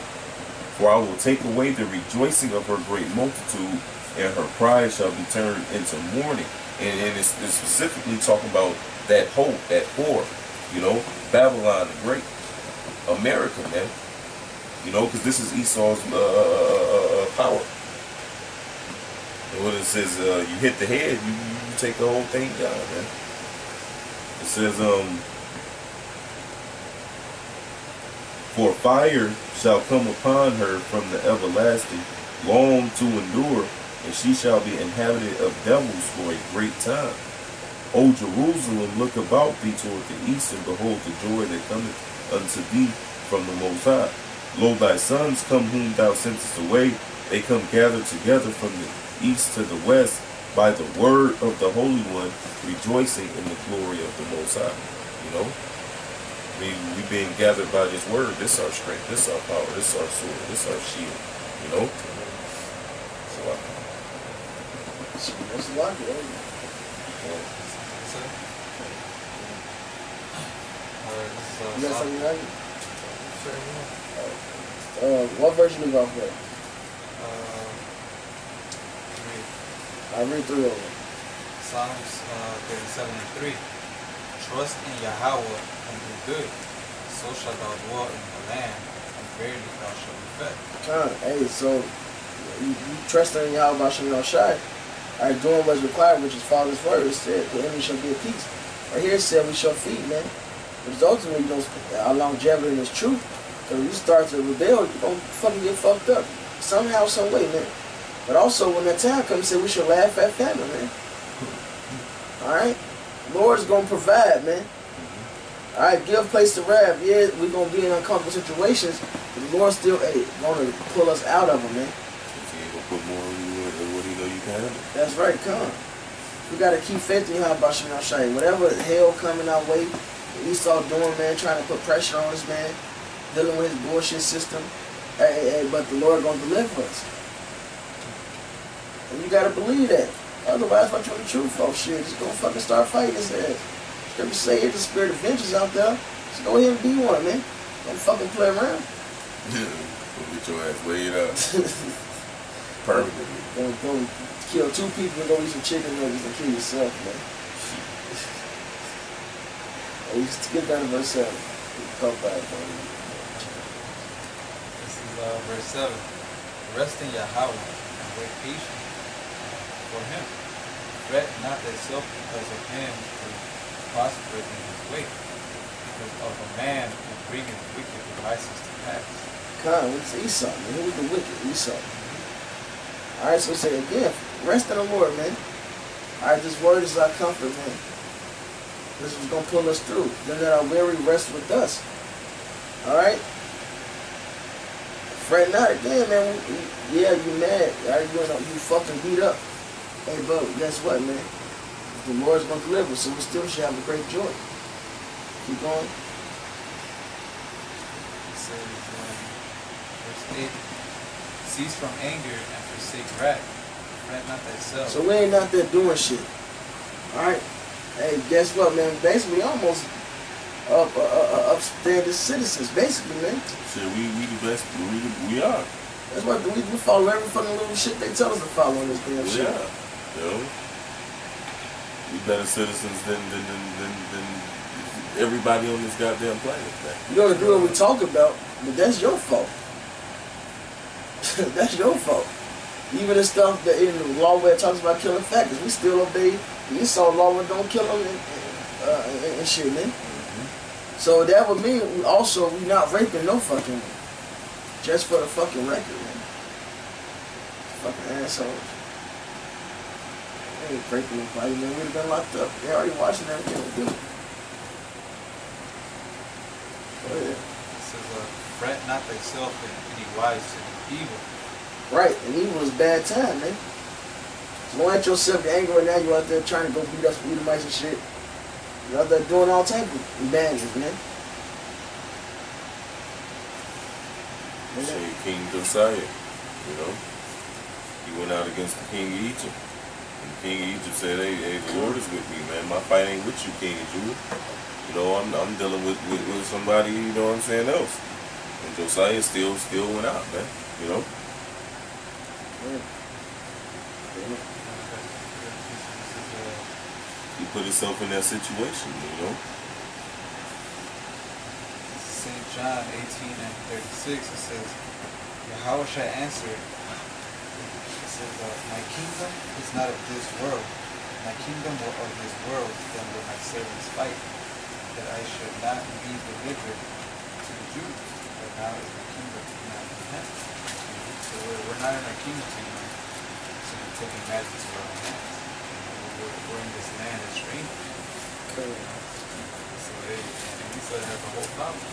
For I will take away the rejoicing of her great multitude, and her pride shall be turned into mourning. And it's specifically talking about that hope, that whore, you know, Babylon the Great, America, man. You know, because this is Esau's power. And when it says you hit the head, you take the whole thing down, man. It says, for fire shall come upon her from the everlasting, long to endure, and she shall be inhabited of devils for a great time. O Jerusalem, look about thee toward the east, and behold the joy that cometh unto thee from the Most High. Lo, thy sons come whom thou sentest away, they come gathered together from the east to the west, by the word of the Holy One, rejoicing in the glory of the Most High. You know? We being gathered by this word, this our strength, this our power, this our sword, this our shield. You know?
That's a lot, bro. You got something like it? What version you got for? I read through it.
Psalms 37 and 3. Trust in Yahweh and do good, so shalt thou dwell in the land, and verily thou shalt be fed.
Hey, so you trust in Yahweh by Shem Shai. Alright, doing what's required, which is Father's word. It said the enemy shall be at peace. Right here it said we shall feed, man. Which is ultimately, you know, our longevity in this truth. Because when you start to rebel, you're going to fucking get fucked up. Somehow, some way, man. But also, when that time comes, say we should laugh at famine, man. Alright? Lord's going to provide, man. Alright, give place to wrath. Yeah, we're going to be in uncomfortable situations, but the Lord's still going to pull us out of them, man.
He ain't gonna put more on you than what he know you can handle.
That's right, come. We got to keep faith in Yahweh Shem Shai. Whatever hell coming our way, Esau doing, man, trying to put pressure on us, man, dealing with his bullshit system. Hey, but the Lord going to deliver us. And you got to believe that. Otherwise, what you want the truth for? Shit, just go fucking start fighting his ass. Scripture say here's the spirit of vengeance out there. Just go ahead and be one, man. Don't fucking play around.
Go get your ass laid up. Permanently.
Go kill two people and go eat some chicken nuggets and kill yourself, man. Hey, you skip down to verse 7. Come back, man.
This is verse 7. Rest in Yahweh and wait patiently for him. Fret not thyself because of him who prospereth in his way, because of a man who bringeth wicked devices to pass.
Con, it's Esau, man. Who was the wicked? Esau. Alright, so say again, rest in the Lord, man. Alright, this word is our comfort, man. This is going to pull us through. Then let our weary rest with us. Alright? Fret not again, man. Yeah, you mad. Alright, you fucking beat up. Hey, but guess what, man? The Lord's going to deliver, so we still should have a great joy. Keep going.
It says, verse 8, cease from anger and forsake wrath. Fret not thyself.
So we ain't out there doing shit. Alright? Hey, guess what, man? Basically, almost upstanding citizens, basically, man.
Shit, we the best. We are.
That's why we follow every fucking little shit they tell us to follow on this damn
We
shit.
are. You know, we better citizens than everybody on this goddamn planet, man.
You don't agree with what we talk about, but that's your fault. That's your fault. Even the stuff that in the law where it talks about killing factors, we still obey the Esau law where don't kill them and shit, man. So that would mean we not raping no fucking woman. Just for the fucking record, man. Fucking assholes. They ain't raping nobody, man. We'd have been locked up. They already watching everything we do. Go ahead.
It says, fret not thyself in any wise to do evil.
Right, and evil is bad time, man. So don't let yourself get angry right now. You out there trying to go beat up some Edomites and shit. You out there doing all type of badness, man.
Say King Josiah, you know, he went out against the king of Egypt. And the king of Egypt said, hey, the Lord is with me, man. My fight ain't with you, King of Judah. You know, I'm dealing with somebody, you know what I'm saying, else. And Josiah still went out, man, you know. He put himself in that situation, you know.
St. John 18:36, it says, Yahweh shall answer, it says, my kingdom is not of this world. My kingdom were of this world, then will my servants fight, that I should not be delivered to the Jews. But now is my kingdom not in heaven. So we're not in our kingdom anymore. So we're taking matters into our own hands. We're in this land as strangers. So and we still have the whole problem.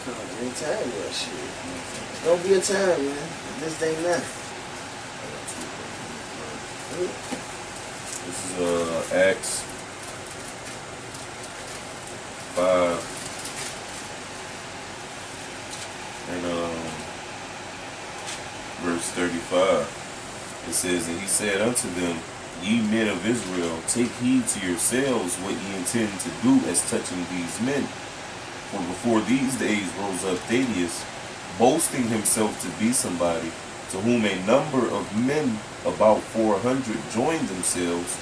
Anytime, yeah, shit. Don't be a time, man. This ain't nothing.
This is Acts 5 and verse 35. It says, and he said unto them, ye men of Israel, take heed to yourselves what ye intend to do as touching these men. For before these days rose up Thaddeus, boasting himself to be somebody, to whom a number of men, about 400, joined themselves,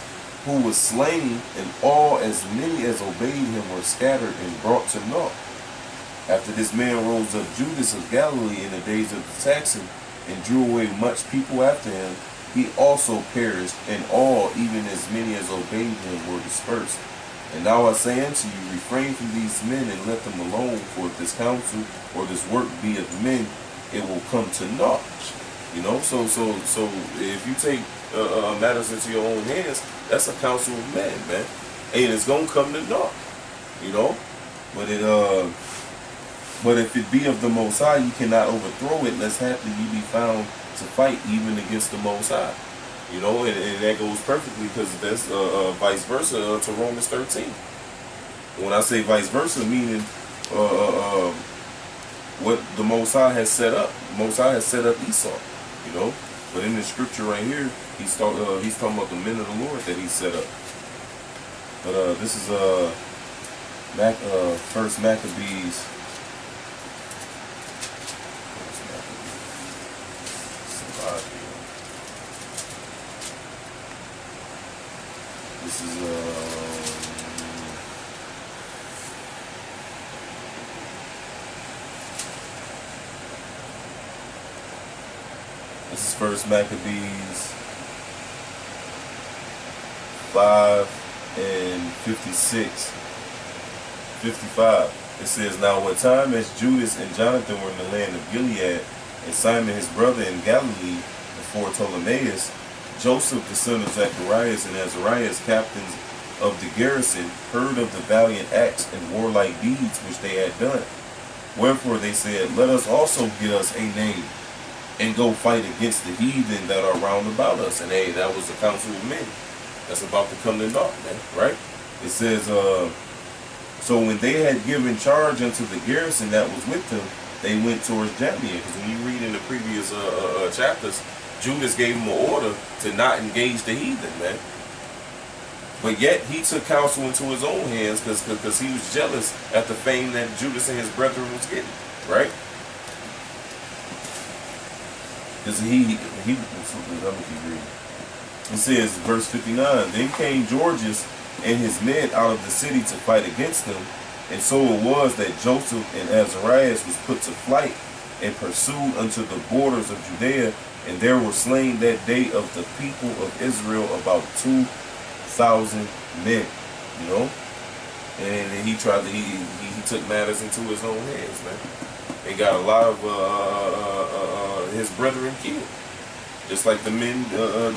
who was slain, and all as many as obeyed him were scattered and brought to naught. After this man rose up Judas of Galilee in the days of the taxing, and drew away much people after him. He also perished, and all, even as many as obeyed him, were dispersed. And now I say unto you, refrain from these men and let them alone, for if this counsel or this work be of men, it will come to naught. You know, so if you take matters into your own hands, that's a counsel of men, man, and it's gonna come to naught. You know, but if it be of the Most High, you cannot overthrow it, lest haply you be found to fight even against the Most High. You know, and that goes perfectly because that's vice versa to Romans 13. When I say vice versa, meaning what the Most High has set up. The Most High has set up Esau. You know, but in the scripture right here, he's talking about the men of the Lord that he set up. But this is First Maccabees. This is First Maccabees 5:55. It says, now what time as Judas and Jonathan were in the land of Gilead, and Simon his brother in Galilee, before Ptolemais, Joseph the son of Zacharias and Azarias, captains of the garrison, heard of the valiant acts and warlike deeds which they had done. Wherefore they said, let us also get us a name, and go fight against the heathen that are round about us. And hey, that was the council of men that's about to come to naught, man, right? It says, so when they had given charge unto the garrison that was with them, they went towards Jamnia. Because when you read in the previous chapters, Judas gave them an order to not engage the heathen, man. But yet he took counsel into his own hands because he was jealous at the fame that Judas and his brethren was getting, right? Because let me keep reading. It says, verse 59, then came Georgius and his men out of the city to fight against them, and so it was that Joseph and Azarias was put to flight and pursued unto the borders of Judea, and there were slain that day of the people of Israel about 2,000 men, you know. And he tried to he took matters into his own hands, man. And got a lot of his brethren killed, just like the men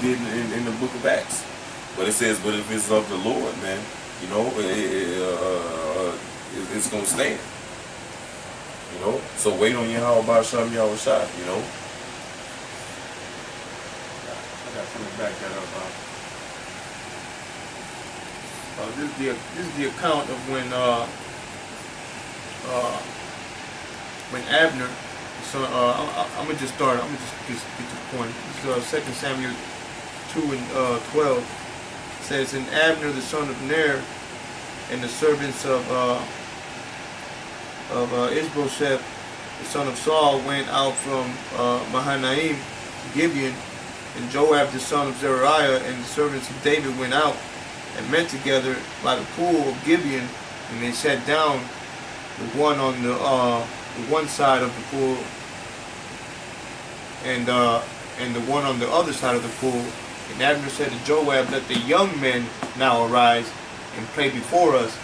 did in the book of Acts. But it says, but if it's of the Lord, man, you know, it's gonna stand. You know, so wait on Yahweh Shem Yahweh Shai, you know.
I got something back that up. This is the account of when Abner, so I'm gonna just start. I'm gonna just get to the point. This is 2 Samuel 2 and 12. It says, and Abner the son of Ner and the servants of Ishbosheth the son of Saul went out from Mahanaim to Gibeon, and Joab the son of Zeruiah and the servants of David went out and met together by the pool of Gibeon, and they sat down, the one on the one side of the pool, and the one on the other side of the pool. And Abner said to Joab, let the young men now arise and play before us.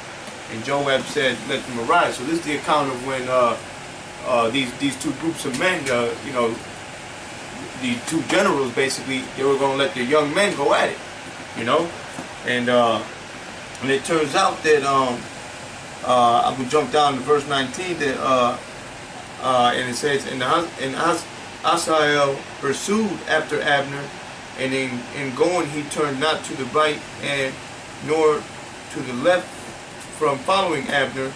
And Joab said, let them arise. So this is the account of when these two groups of men, you know, the two generals basically, they were going to let the young men go at it, you know. And it turns out that I would jump down to verse 19 that and it says, and Asahel pursued after Abner, and in going he turned not to the right and nor to the left from following Abner.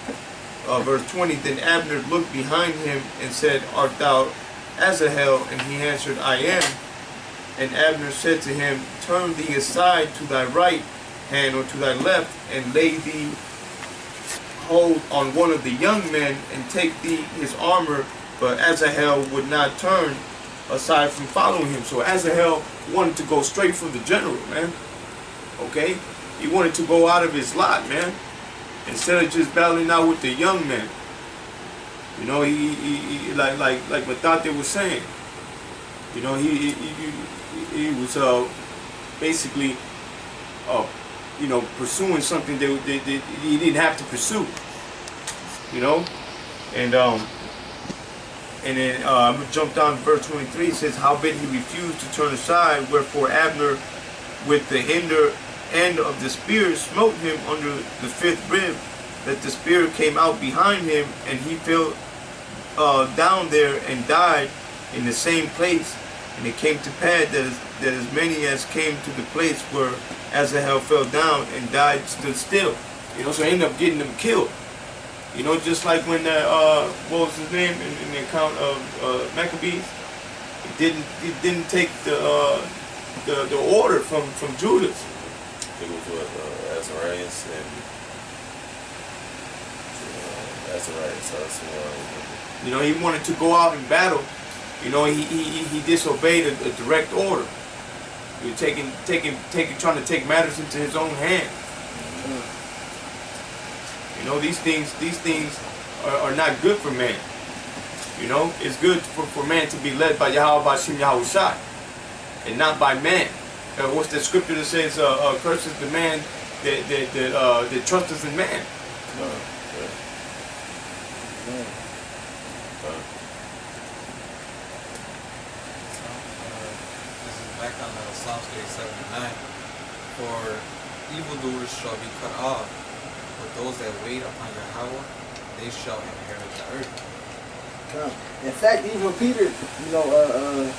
Verse 20, then Abner looked behind him and said, art thou Asahel? And he answered, I am. And Abner said to him, turn thee aside to thy right hand or to thy left, and lay thee hold on one of the young men, and take thee his armor. But Asahel would not turn aside from following him. So Asahel wanted to go straight for the general, man. Okay? He wanted to go out of his lot, man, instead of just battling out with the young men. You know, he like Matate was saying, you know, he was basically you know, pursuing something that he didn't have to pursue, you know. And then I'm going to jump down to verse 23. It says, howbeit he refused to turn aside, wherefore Abner with the hinder end of the spear smote him under the fifth rib, that the spear came out behind him, and he fell down there and died in the same place. And it came to pass that as many as came to the place where Asahel fell down and died stood still. You know, so he ended up getting them killed. You know, just like when what was his name in the account of Maccabees, he didn't take the order from Judas.
It was what Azarias and Azarias.
You know, he wanted to go out and battle. You know, he disobeyed a direct order. He was trying to take matters into his own hand. You know, these things are not good for man. You know, it's good for man to be led by Yahweh Shem Yahweh Shai, and not by man. What's the scripture that says, curses the man that trusteth in man?
This is back on Psalms 37 and 9. For evildoers shall be cut off, but those that wait upon Yahweh, they shall inherit the earth.
In fact, even Peter, you know,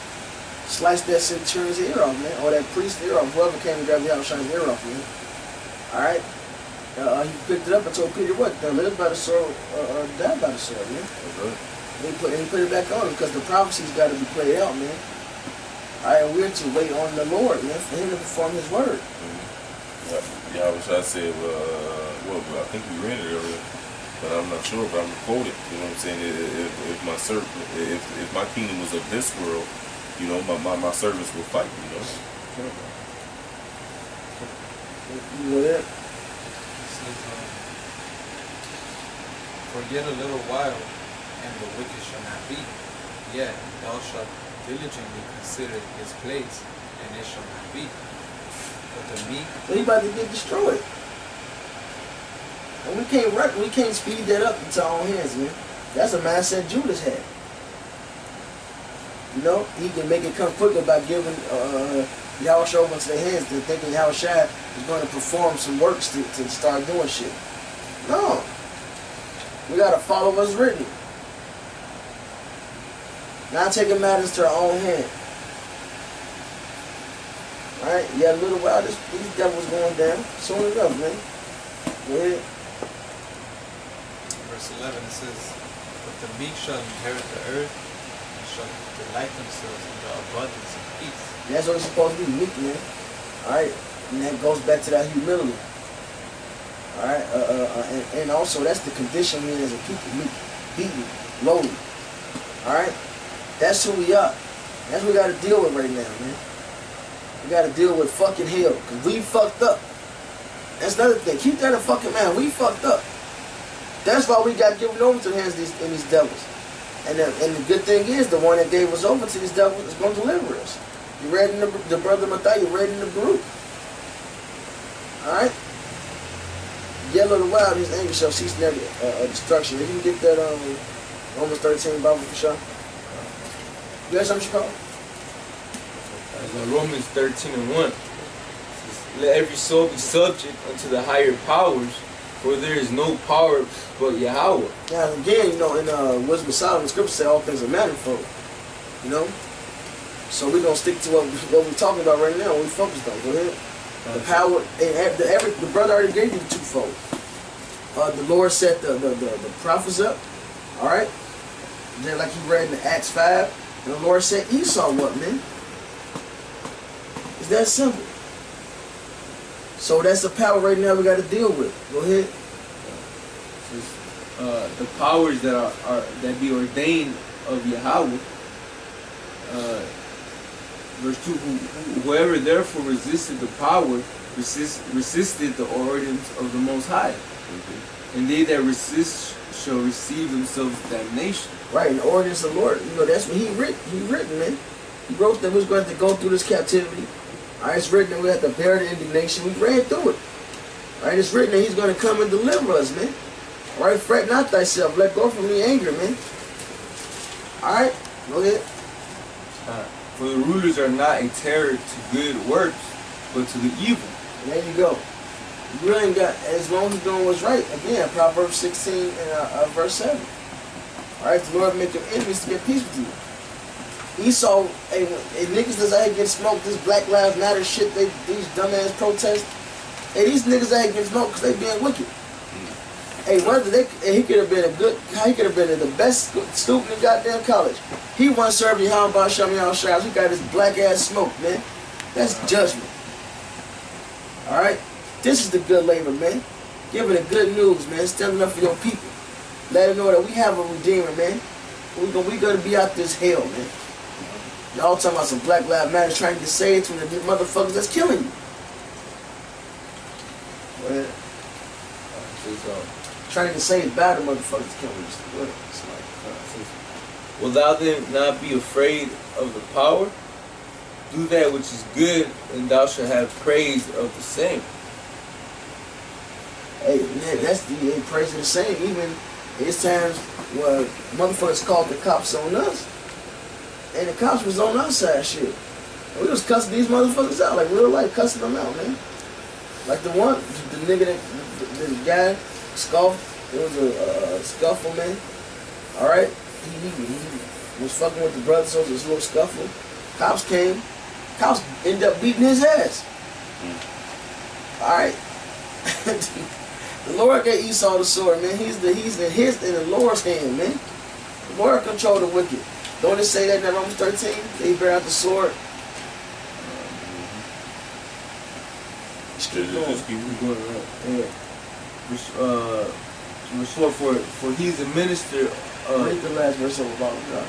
sliced that centurion's ear off, man, or that priest's ear off, whoever came and grabbed the outshine's ear off, man. Alright? He picked it up and told Peter what? To live by the sword or die by the sword, man. He put it back on him because the prophecy's got to be played out, man. Alright, and we're to wait on the Lord, man, for him to perform his word.
Yeah, I wish I said, well, I think we read it earlier, but I'm not sure, but I'm gonna quote it. You know what I'm saying? If my if my kingdom was of this world, you know, my servants will fight. You know.
You know that?
It says, for yet a little while, and the wicked shall not be. Yet thou shalt diligently consider his place, and it shall not be. But the meek,
So he about to get destroyed. And we can't speed that up into our own hands, man. That's a mindset Judas had. You know, he can make it come quicker by giving Yahushua over into their hands than thinking Yahushua is going to perform some works to start doing shit. No. We got to follow what's written. Not taking matters to our own hand. Right? Yeah, a little while, these devils going down. Soon enough, man. Go ahead.
verse 11, it says, but the meek shall inherit the earth, and shall delight themselves in the abundance of peace.
That's what it's supposed to be, meek, man. Alright? And that goes back to that humility. Alright? And also, that's the condition we in as a people. Meek, beaten, lowly. Alright? That's who we are. That's what we got to deal with right now, man. We got to deal with fucking hell. Because we fucked up. That's another thing. Keep that in fucking mind. We fucked up. That's why we got given over to the hands of these devils. And the good thing is, the one that gave us over to these devils is going to deliver us. You read in the brother Matthias, you read in the group. Alright? Yet a little while, his anger shall cease never destruction. If you can get that Romans 13 Bible for sure. You got something, Chicago?
Romans 13:1 says, let every soul be subject unto the higher powers, for there is no power but Yahweh.
Now again, you know, in Wisdom of Solomon, Scripture say all things are manifold. You know? So we're going to stick to what we're talking about right now, what we focused on. Go ahead. The power, and the brother already gave you the twofold. The Lord set the prophets up, alright? Then like he read in Acts 5, and the Lord said Esau what, man? It's that simple. So that's the power right now we got to deal with. Go ahead.
The powers that are that be ordained of Yahweh. Verse 2, whoever therefore resisted the power, resisted the ordinance of the Most High. Mm-hmm. And they that resist shall receive themselves damnation.
Right, and the ordinance of the Lord, you know, that's what he written, man. He wrote that we was going to go through this captivity. All right, it's written that we have to bear the indignation. We ran through it. All right, it's written that he's going to come and deliver us, man. All right, fret not thyself. Let go from the anger, man. All right, go ahead.
For the rulers are not a terror to good works, but to the evil.
And there you go. You really ain't got, as long as you're doing what's right. Again, Proverbs 16 and verse 7. All right, the Lord make your enemies to get peace with you. Esau, hey, niggas that's out here getting smoked, this Black Lives Matter shit, these dumbass protests. Hey, these niggas out here getting smoked because they being wicked. Hey, he could have been he could have been the best student in goddamn college. He wasn't serving Yahweh by Shami Al Shaz. He got this black ass smoke, man. That's judgment. Alright? This is the good labor, man. Give it the good news, man. Stand up for your people. Let them know that we have a redeemer, man. We're gonna be out this hell, man. Y'all talking about some Black Lives Matter trying to get saved from the motherfuckers that's killing you. Go ahead. Trying to save bad motherfuckers killing you.
Will thou then not be afraid of the power? Do that which is good, and thou shalt have praise of the same.
Hey, man, that's the praise of the same. Even it's times where motherfuckers called the cops on us, and the cops was on our side, shit. And we was cussing these motherfuckers out, like real life cussing them out, man. Like the nigga the guy scoffed. It was a scuffle, man. All right. He was fucking with the brother, so it was a little scuffle. Cops came. Cops ended up beating his ass. Alright? The Lord gave Esau the sword, man. He's in the Lord's hand, man. The Lord control the wicked. Don't it say that in Romans 13? They bear out the sword. Just keep going.
Just keep
We're going right. Yeah. For he's a minister
Read the last verse of the Bible, God.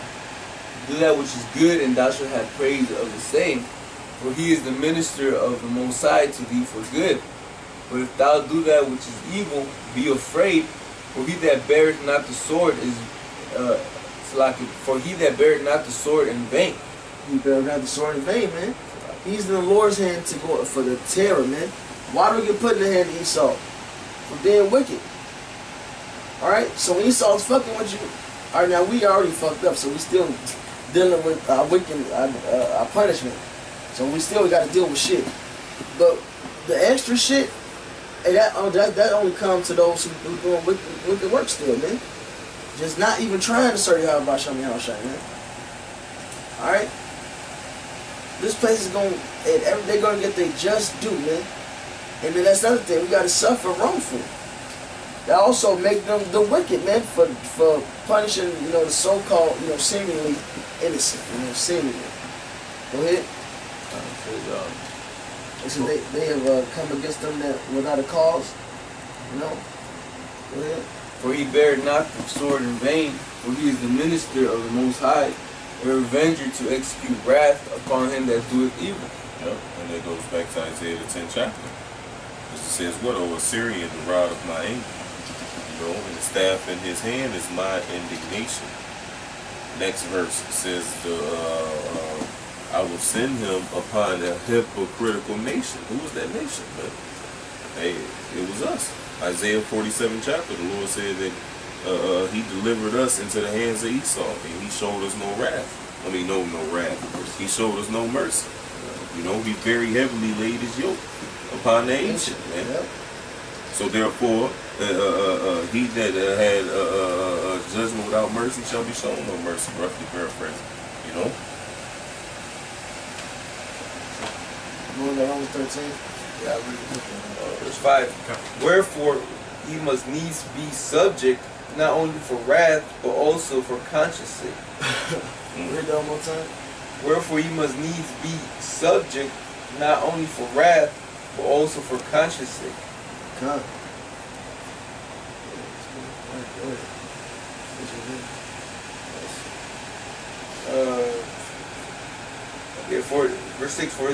do that which is good, and thou shalt have praise of the same. For he is the minister of the Most High to thee for good. But if thou do that which is evil, be afraid. For he that beareth not the sword is for he that beareth not the sword in vain.
He better not the sword in vain, man. He's in the Lord's hand to go for the terror, man. Why do we get put in the hand of Esau? For being wicked. Alright? So when Esau's fucking with you, alright, now we already fucked up, so we still dealing with our wicked, our punishment. So we still got to deal with shit. But the extra shit, and that only comes to those who doing wicked work still, man. Just not even trying to serve Yahweh Shem Yahushua, man. Alright? This place is going, they're going to get their just due, man. And then that's another thing, we got to suffer wrongfully. That also make them the wicked, man, for punishing, the so-called, seemingly innocent, seemingly. Go ahead. So they have come against them that without a cause, Go ahead.
For he beareth not the sword in vain, for he is the minister of the Most High, a revenger to execute wrath upon him that doeth evil.
Yep. And that goes back to Isaiah the 10th chapter. It says, what, O Assyrian, the rod of my anger? And the staff in his hand is my indignation. Next verse says, I will send him upon a hypocritical nation. Who was that nation, man? Hey, it was us. Isaiah 47 chapter, the Lord said that he delivered us into the hands of Esau, and he showed us no wrath. No wrath. He showed us no mercy. He very heavily laid his yoke upon the ancient, man.
Yep.
So therefore, he that had judgment without mercy shall be shown no mercy, roughly paraphrasing.
Going to Romans 13.
Yeah, I read it. Verse 5. Wherefore he must needs be subject, not only for wrath, but also for conscience sake.
Read that one more time.
Wherefore he must needs be subject, not only for wrath, but also for conscience sake.
Come.
For verse 6, for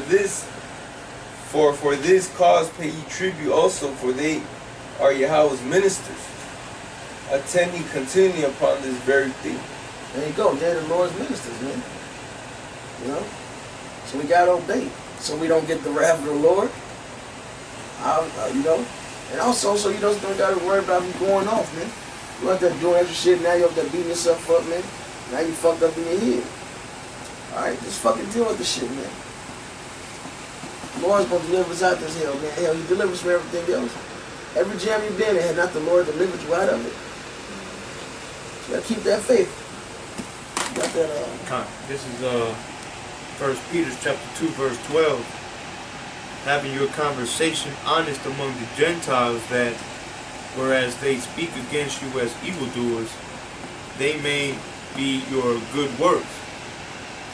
this cause pay ye tribute also, for they are Yahweh's ministers, attending continually upon this very thing.
There you go. They're the Lord's ministers, man. So we gotta obey, so we don't get the wrath of the Lord. And also, so you don't gotta worry about me going off, man. You out there doing extra shit, now you up there beating yourself up, man. Now you fucked up in your head. Alright, just fucking deal with the shit, man. The Lord's gonna deliver us out this hell, man. Hell, he delivers from everything else. Every jam you've been in, had not the Lord delivered you out of it. So you gotta keep that faith. You got that,
This is 1 Peter chapter 2, verse 12. Having your conversation honest among the Gentiles, that whereas they speak against you as evildoers, they may be your good works,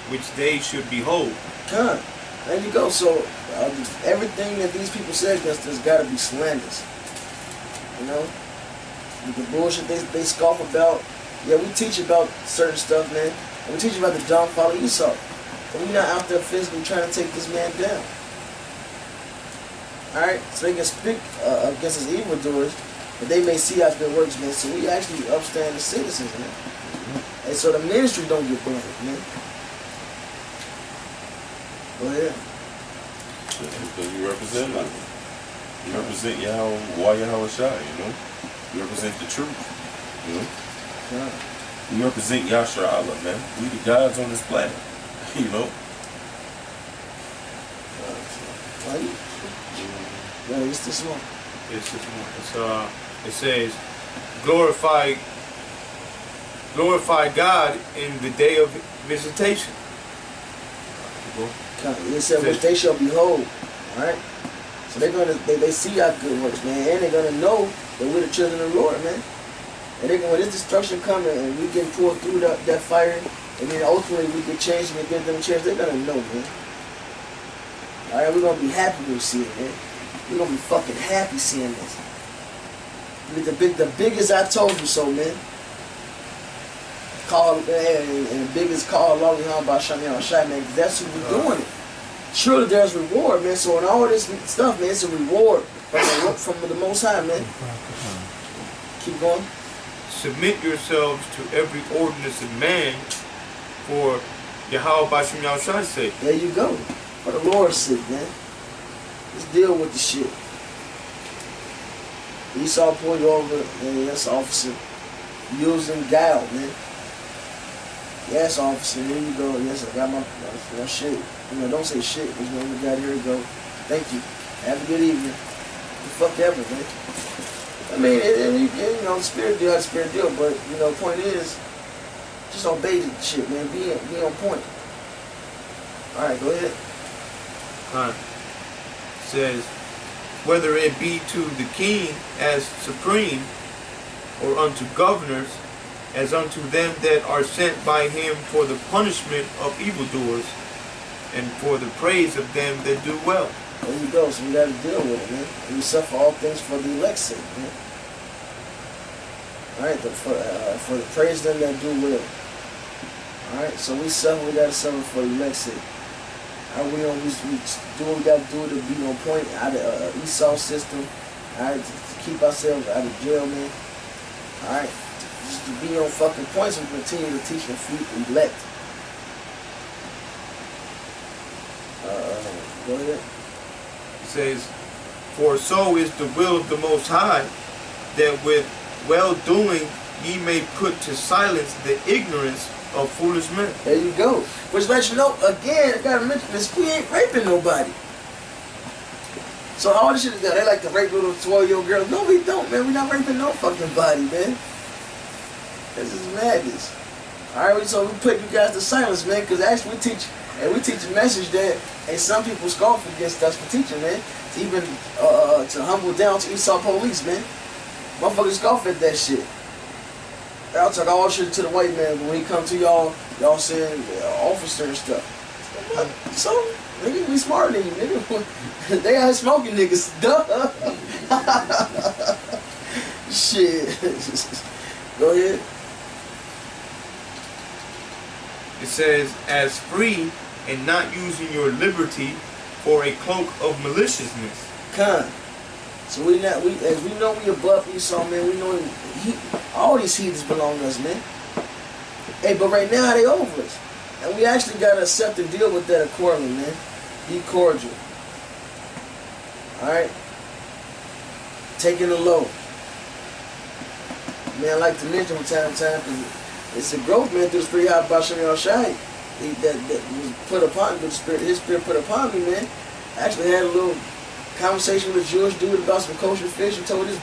which they should behold.
There you go. So everything that these people say against us got to be slanderous. The bullshit they scoff about. Yeah, we teach about certain stuff, man. And we teach about the downfall of Esau. And we're not out there physically trying to take this man down. Alright? So they can speak against us evildoers, but they may see our good works, man. So we actually upstanding citizens, man. And so the ministry don't get burned, man. Go ahead.
Because you represent us. You represent Yahweh Shai, You represent the truth,
Yeah.
You represent Yashar Allah, man. We the gods on this planet,
Yeah, it's this one.
It says, glorify God in the day of visitation.
It said, which they shall behold. Alright? So they see our good works, man, and they're gonna know that we're the children of the Lord, man. And when this destruction coming and we get pulled through that fire, and then ultimately we get changed and give them a chance, they're gonna know, man. Alright, we're gonna be happy when we see it, man. We're gonna be fucking happy seeing this. The biggest I told you so, man. Call and the biggest call long about Shami Shai, man, 'cause that's who we're doing it. Surely there's reward, man. So in all this stuff, man, it's a reward from the Most High, man. Keep going.
Submit yourselves to every ordinance of man for Yahweh Bashim Yahushai's sake.
There you go. For the Lord's sake, man. Let's deal with the shit. Esau pulled you over, and yes, officer. Using guile, man. Yes, officer, here you go. Yes, I got my shit. You know, don't say shit. Because when we got here, go. Thank you. Have a good evening. The fuck ever, man. I mean, you know, spirit deal, that's spirit deal. But, you know, point is, just obey the shit, man. Be on point. All right, go ahead.
Says, whether it be to the king as supreme, or unto governors, as unto them that are sent by him for the punishment of evildoers, and for the praise of them that do well.
There you go. So we got to deal with it, man. And we suffer all things for the elect's sake, man. All right, for the praise of them that do well. All right, so we suffer. We got to suffer for the elect's sake. We do what we got to do to be on point out of Esau system. All right, to keep ourselves out of jail, man. All right. Just to be on fucking points and continue to teach and feed elect. Go ahead.
It says, for so is the will of the Most High, that with well-doing ye may put to silence the ignorance of foolish men.
There you go. Which lets you know, again, I gotta mention this, we ain't raping nobody. So all this shit is done. They like to rape little 12-year-old girls. No, we don't, man. We not raping no fucking body, man. This is madness. Alright, so we put you guys to silence, man, because actually we teach a message that, and some people scoff against us for teaching, man, to even to humble down to Esau police, man. Motherfuckers scoff at that shit. I'll talk all shit to the white man, but when he come to y'all saying officer and stuff. So, nigga, we smarter than you, nigga. They out smoking niggas. Duh. Shit. Go ahead.
It says, as free and not using your liberty for a cloak of maliciousness.
So as we know we above Esau, man. We know all these heathens belong to us, man. Hey, but right now they over us, and we actually gotta accept and deal with that accordingly, man. Be cordial. All right. Taking the low. Man, I like to mention from time to time because it's a growth, man, through the spirit of Basham Shai that was put upon me, his spirit put upon me, man. I actually had a little conversation with a Jewish dude about some kosher fish and told his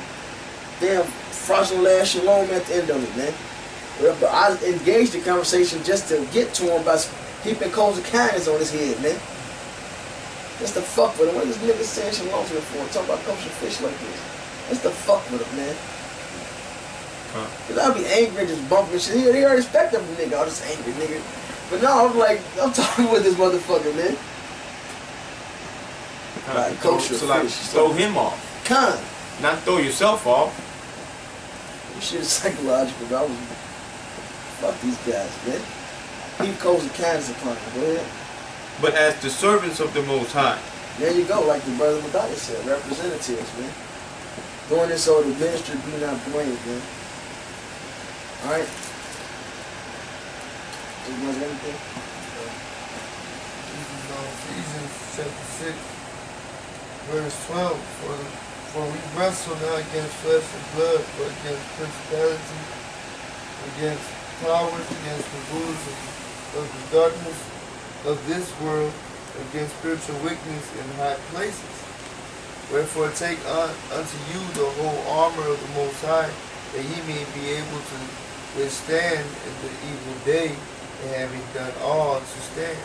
damn fraudulent ass shalom at the end of it, man. But I engaged the conversation just to get to him by keeping coals of kindness on his head, man. Just to fuck with him. What is this nigga saying shalom to him for? Talk about kosher fish like this. Just to fuck with him, man. Cause I'll be angry and just bumping shit. They already expect of a nigga, all this angry nigga. But no, I'm like, I'm talking with this motherfucker, man. Like kosher
so like,
fish.
throw him off. Not throw yourself off.
This shit is psychological, but I was fuck these guys, man. Keep coals of kindness upon them. Go ahead.
But as the servants of the Most High.
There you go, like the brother Madonna said, representatives, man. Doing this so the ministry be not blamed, man. Alright? You guys got anything?
Ephesians chapter 6, verse 12. For we wrestle not against flesh and blood, but against principalities, against powers, against the rulers of the darkness of this world, against spiritual wickedness in high places. Wherefore take unto you the whole armor of the Most High, that ye may be able to withstand in the evil day, and having done all to stand.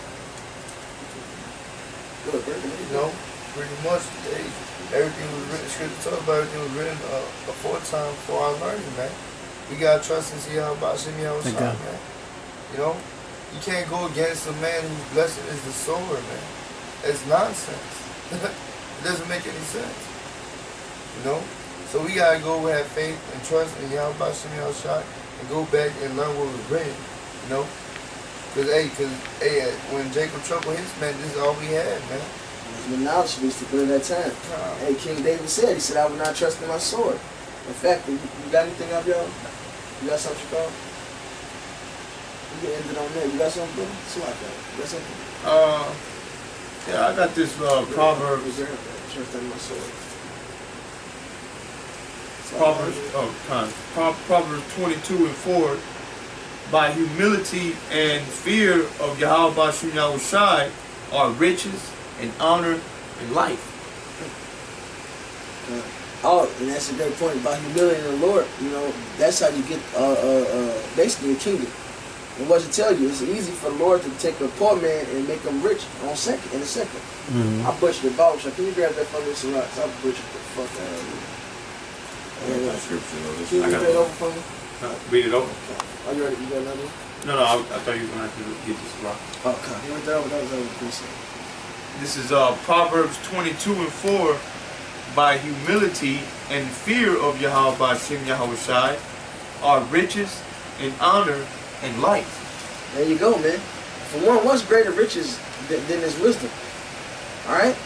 Good,
You know, pretty much, everything was written, scripture talk about everything was written aforetime for our learning, man. We gotta trust and see how about Shimmy outside, man. You know, you can't go against a man whose blessing is the sword, man. It's nonsense. It doesn't make any sense. You know? So we gotta go have faith and trust in Yahweh Shem Shai and go back and learn what was written. You know? Cause when Jacob troubled his man, this is all we had, man.
The knowledge we used to put in that time. Hey, King David said, he said, I would not trust in my sword. In fact, you got anything up, y'all? You got something, Chicago? We can end it on that. You got something, brother? So like that. You got something?
Yeah, I got this Proverbs.
Trust in my sword.
Proverbs 22 and 4. By humility and fear of Yahweh Shem Yahushai are riches and honor and life.
Oh, and that's a great point about humility in the Lord. You know, that's how you get basically a kingdom. And what to tell you, it's easy for the Lord to take a poor man and make him rich in a second.
Mm-hmm.
I butchered the Bible. Can you grab that from me, Sirach? I butchered the fuck out of you. Can you read it over for me?
Read it over.
Oh, you ready? You got another one?
No, I thought you were going to have to get this rock.
Oh, God. You went that over. That was over. Appreciate it.
This is Proverbs 22 and 4. By humility and fear of Yahweh Shem Yahushai are riches and honor and life.
There you go, man. For one, what's greater riches than his wisdom? All right?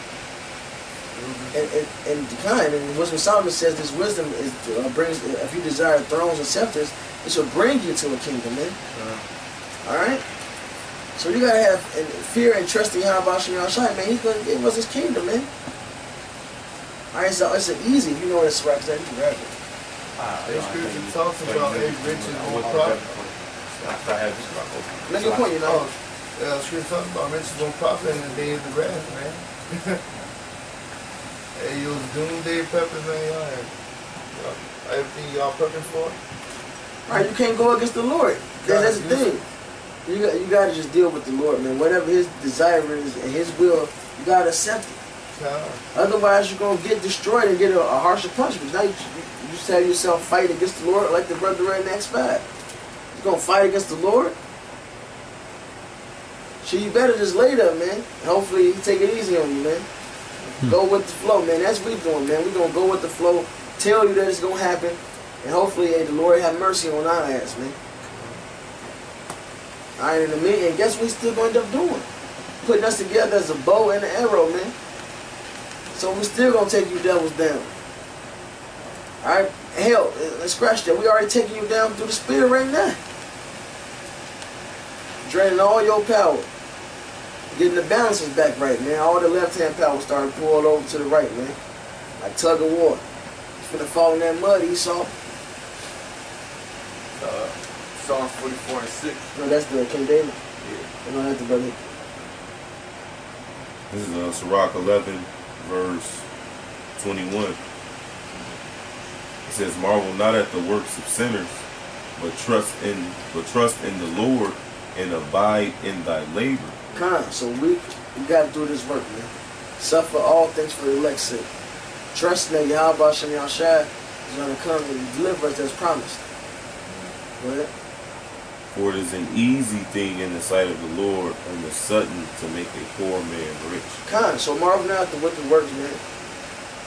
And kind, and Wisdom Solomon says this wisdom is brings, if you desire thrones and scepters, it shall bring you to a kingdom, man. All right? So you gotta have fear and trust in Yahweh Shem Yahushai, man. He's gonna give us his kingdom, man. All right, so it's an easy. You know what it's right there. You can grab it.
The scripture talks about a riches won't profit.
Make your point, you know.
Scripture talks about riches won't profit in the day of the wrath, man. Hey, you was doomsday preppers, man. Y'all everything y'all prepping for.
All right, you can't go against the Lord. That's the thing. You got to just deal with the Lord, man. Whatever his desire is and his will, you got to accept it. Otherwise, you're going to get destroyed and get a harsher punishment. Now you just have yourself fight against the Lord like the brother read in Acts 5. You're going to fight against the Lord? So you better just lay there, man. And hopefully he take it easy on you, man. Go with the flow, man. That's what we doing, man. We're going to go with the flow, tell you that it's going to happen, and hopefully, hey, the Lord have mercy on our ass, man. All right, and guess what we still going to end up doing? Putting us together as a bow and an arrow, man. So we still going to take you devils down. All right? Hell, let's scratch that. We already taking you down through the spirit right now. Draining all your power. Getting the balances back right, man. All the left-hand power started pouring over to the right, man. Like tug of war. He's finna fall in that mud, Esau.
Psalms 44 and 6.
No, that's the King David.
Yeah.
No, that's the brother.
This is Sirach 11, verse 21. It says, "Marvel not at the works of sinners, but trust in the Lord and abide in thy labor."
So we got to do this work, man. Suffer all things for the elect's sake. Trust that Yahweh Shem Yahushai is going to come and deliver us as promised. Go ahead.
For it is an easy thing in the sight of the Lord and the sudden to make a poor man rich.
So marvel not at the wicked works, man.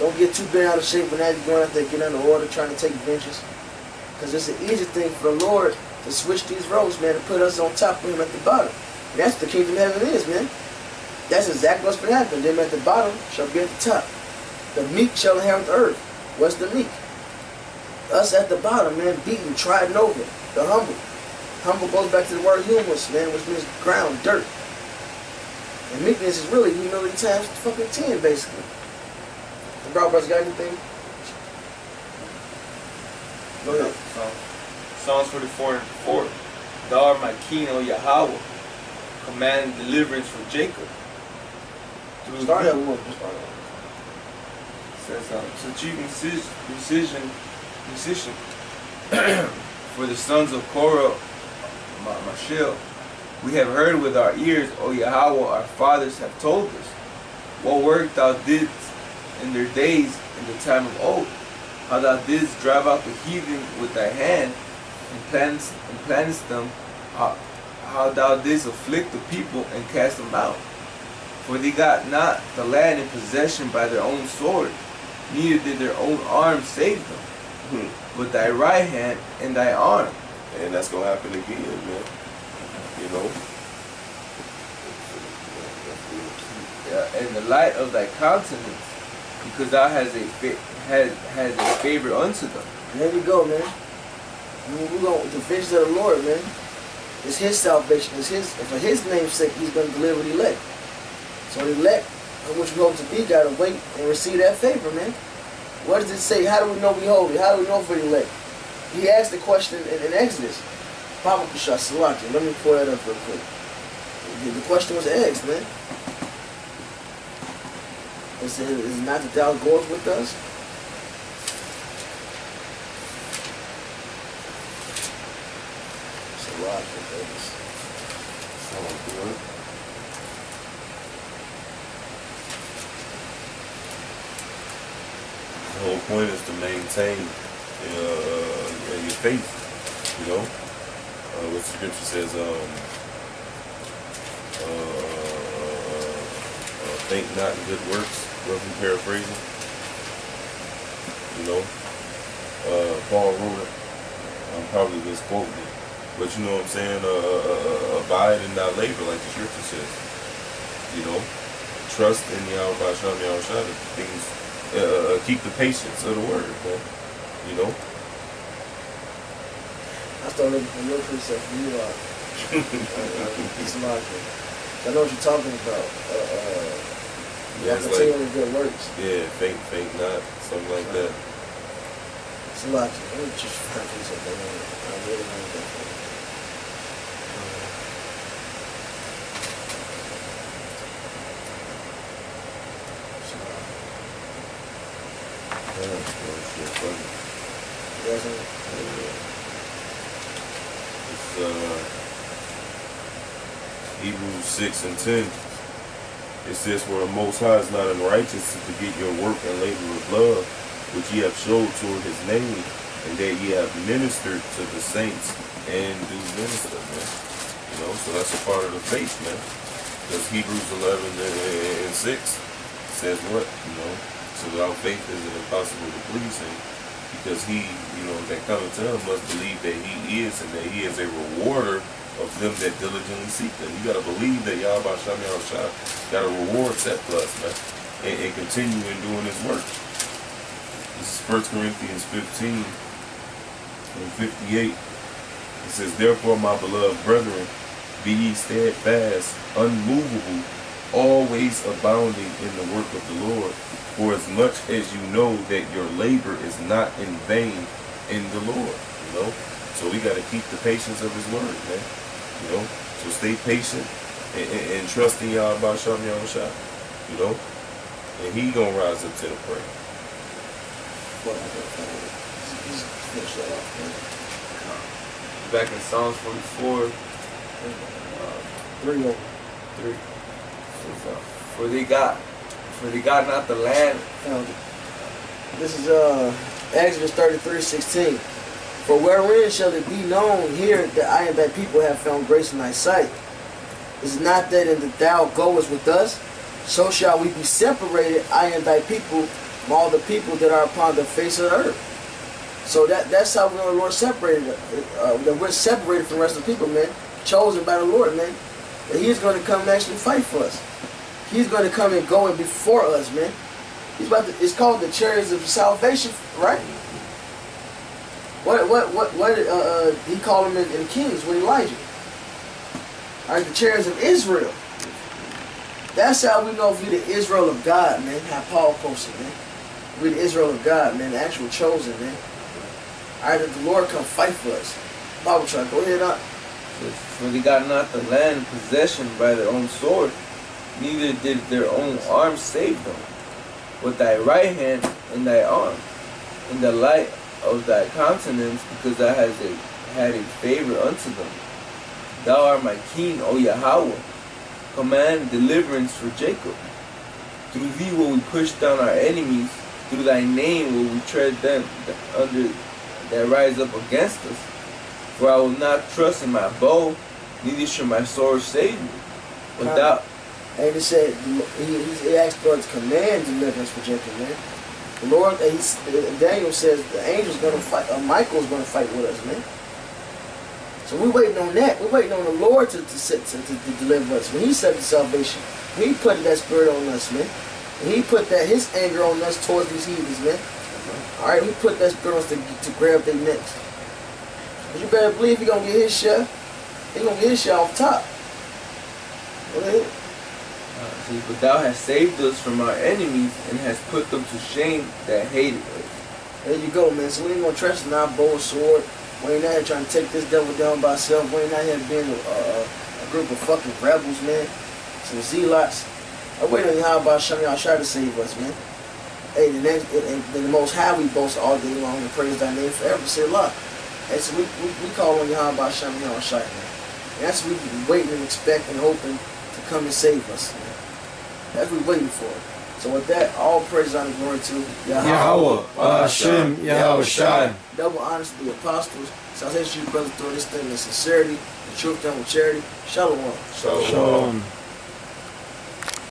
Don't get too bent out of shape when you're going out there getting under order, trying to take vengeance. Because it's an easy thing for the Lord to switch these roles, man, and put us on top of him at the bottom. And that's what the kingdom of heaven is, man. That's exactly what's going to happen. Them at the bottom shall be at the top. The meek shall inherit the earth. What's the meek? Us at the bottom, man, beaten, trodden over. The humble. Humble goes back to the word humus, man, which means ground, dirt. And meekness is really humility times fucking 10, basically. The brothers got anything? Go ahead.
Psalms 44 and 4. Thou art my king, O Yahweh. Command deliverance for Jacob.
Start at one.
Says, chief musician for the sons of Korah, Mashil, we have heard with our ears, O Yahweh, our fathers have told us, what work thou didst in their days in the time of old, how thou didst drive out the heathen with thy hand, and plantest them, how thou didst afflict the people and cast them out. For they got not the land in possession by their own sword, neither did their own arm save them, but thy right hand and thy arm.
And that's gonna happen again, man. You know.
And the light of thy countenance, because thou has a favor unto them.
There we go, man. We're going the vengeance of the Lord, man. It's his salvation. It's his, for his name's sake, he's going to deliver the elect. So the elect, which we hope to be, got to wait and receive that favor, man. What does it say? How do we know we holy? How do we know for the elect? He asked the question in Exodus. Let me pull that up real quick. The question was asked, man. It said, is it not that thou goest with us?
The whole point is to maintain your faith, you know. What the scripture says, think not in good works, roughly paraphrasing. You know, Paul wrote it. I'm probably misquoting it, but you know what I'm saying. Abide and not labor, like the scripture says. You know, trust in Yahweh Shem Yahweh. Things, keep the patience of the word, man. You know.
I started looking for your precept from you out. It's logical. I know what you're talking about.
Yeah, it's
continue
like,
with good works.
Yeah, faint not, something like that.
It's logical. Let me just find precept. I really want that for you.
Hebrews 6 and 10. It says, for the Most High is not unrighteous to forget your work and labor of love, which ye have showed toward his name, and that ye have ministered to the saints and do minister, man. You know, so that's a part of the faith, man. Because Hebrews 11 and 6 says what? You know, so without faith is it impossible to please him. Because he, you know, that coming to him must believe that he is, and that he is a rewarder of them that diligently seek them. You gotta believe that Yahweh Shem Yahweh got a reward set for us, man, and continue in doing his work. This is 1 Corinthians 15 and 58. It says, therefore, my beloved brethren, be ye steadfast, unmovable, always abounding in the work of the Lord, for as much as you know that your labor is not in vain in the Lord. You know, so we got to keep the patience of his word, man. You know, so stay patient and trust in Yahweh Shem Yahweh. You know, and he gonna rise up to the prey.
Back in Psalms 44,
3 over.
3. For they got not the land.
This is Exodus 33:16. For wherein shall it be known here that I and thy people have found grace in thy sight? Is it not that in that thou goest with us? So shall we be separated, I and thy people, from all the people that are upon the face of the earth. So that's how we know the Lord separated us. That we're separated from the rest of the people, man. Chosen by the Lord, man. That he's going to come and actually fight for us. He's going to come and go in before us, man. He's about to, it's called the chariots of salvation, right? What he called them in Kings with Elijah. All right, the chariots of Israel. That's how we know if we the Israel of God, man. How Paul posted, man. We the Israel of God, man. The actual chosen, man. All right, that the Lord come fight for us. Bible try, go ahead on.
For they got not the land in possession by their own sword, neither did their own arm save them, but thy right hand and thy arm, and the light of thy countenance, because thou hast had a favor unto them. Thou art my king, O Yahweh. Command deliverance for Jacob. Through thee will we push down our enemies. Through thy name will we tread them under that rise up against us. For I will not trust in my bow, neither shall my sword save me. But thou...
And he said, he asked God to command deliverance for Jacob, man. The Lord, Daniel says the angel's gonna fight. Michael's gonna fight with us, man. So we're waiting on that. We're waiting on the Lord to deliver us. When He said the salvation, He put that spirit on us, man. And He put His anger on us towards these heathens, man. All right, He put that spirit on us to grab their necks. But you better believe He gonna get His share. He gonna get His share off top. Okay?
See, but thou hast saved us from our enemies and hast put them to shame that hated us.
There you go, man. So we ain't gonna trust in our bow and sword. We ain't out here trying to take this devil down by ourselves. We ain't out here being a group of fucking rebels, man. Some zealots. I wait on Yahweh Shem y'all try to save us, man. Hey, the Most High we boast all day long and praise Thy name forever. Say Allah. And so we call on Yahweh Shem y'all Shai, man. And that's what we be waiting and expecting, hoping to come and save us, man. That's what we're waiting for. So with that, all praise and glory to
Yahweh, Hashem, Yahweh Shai.
Double honors to the apostles. Salvation to you, brothers, doing this thing in sincerity, the truth done with charity. Shalom.
Shalom.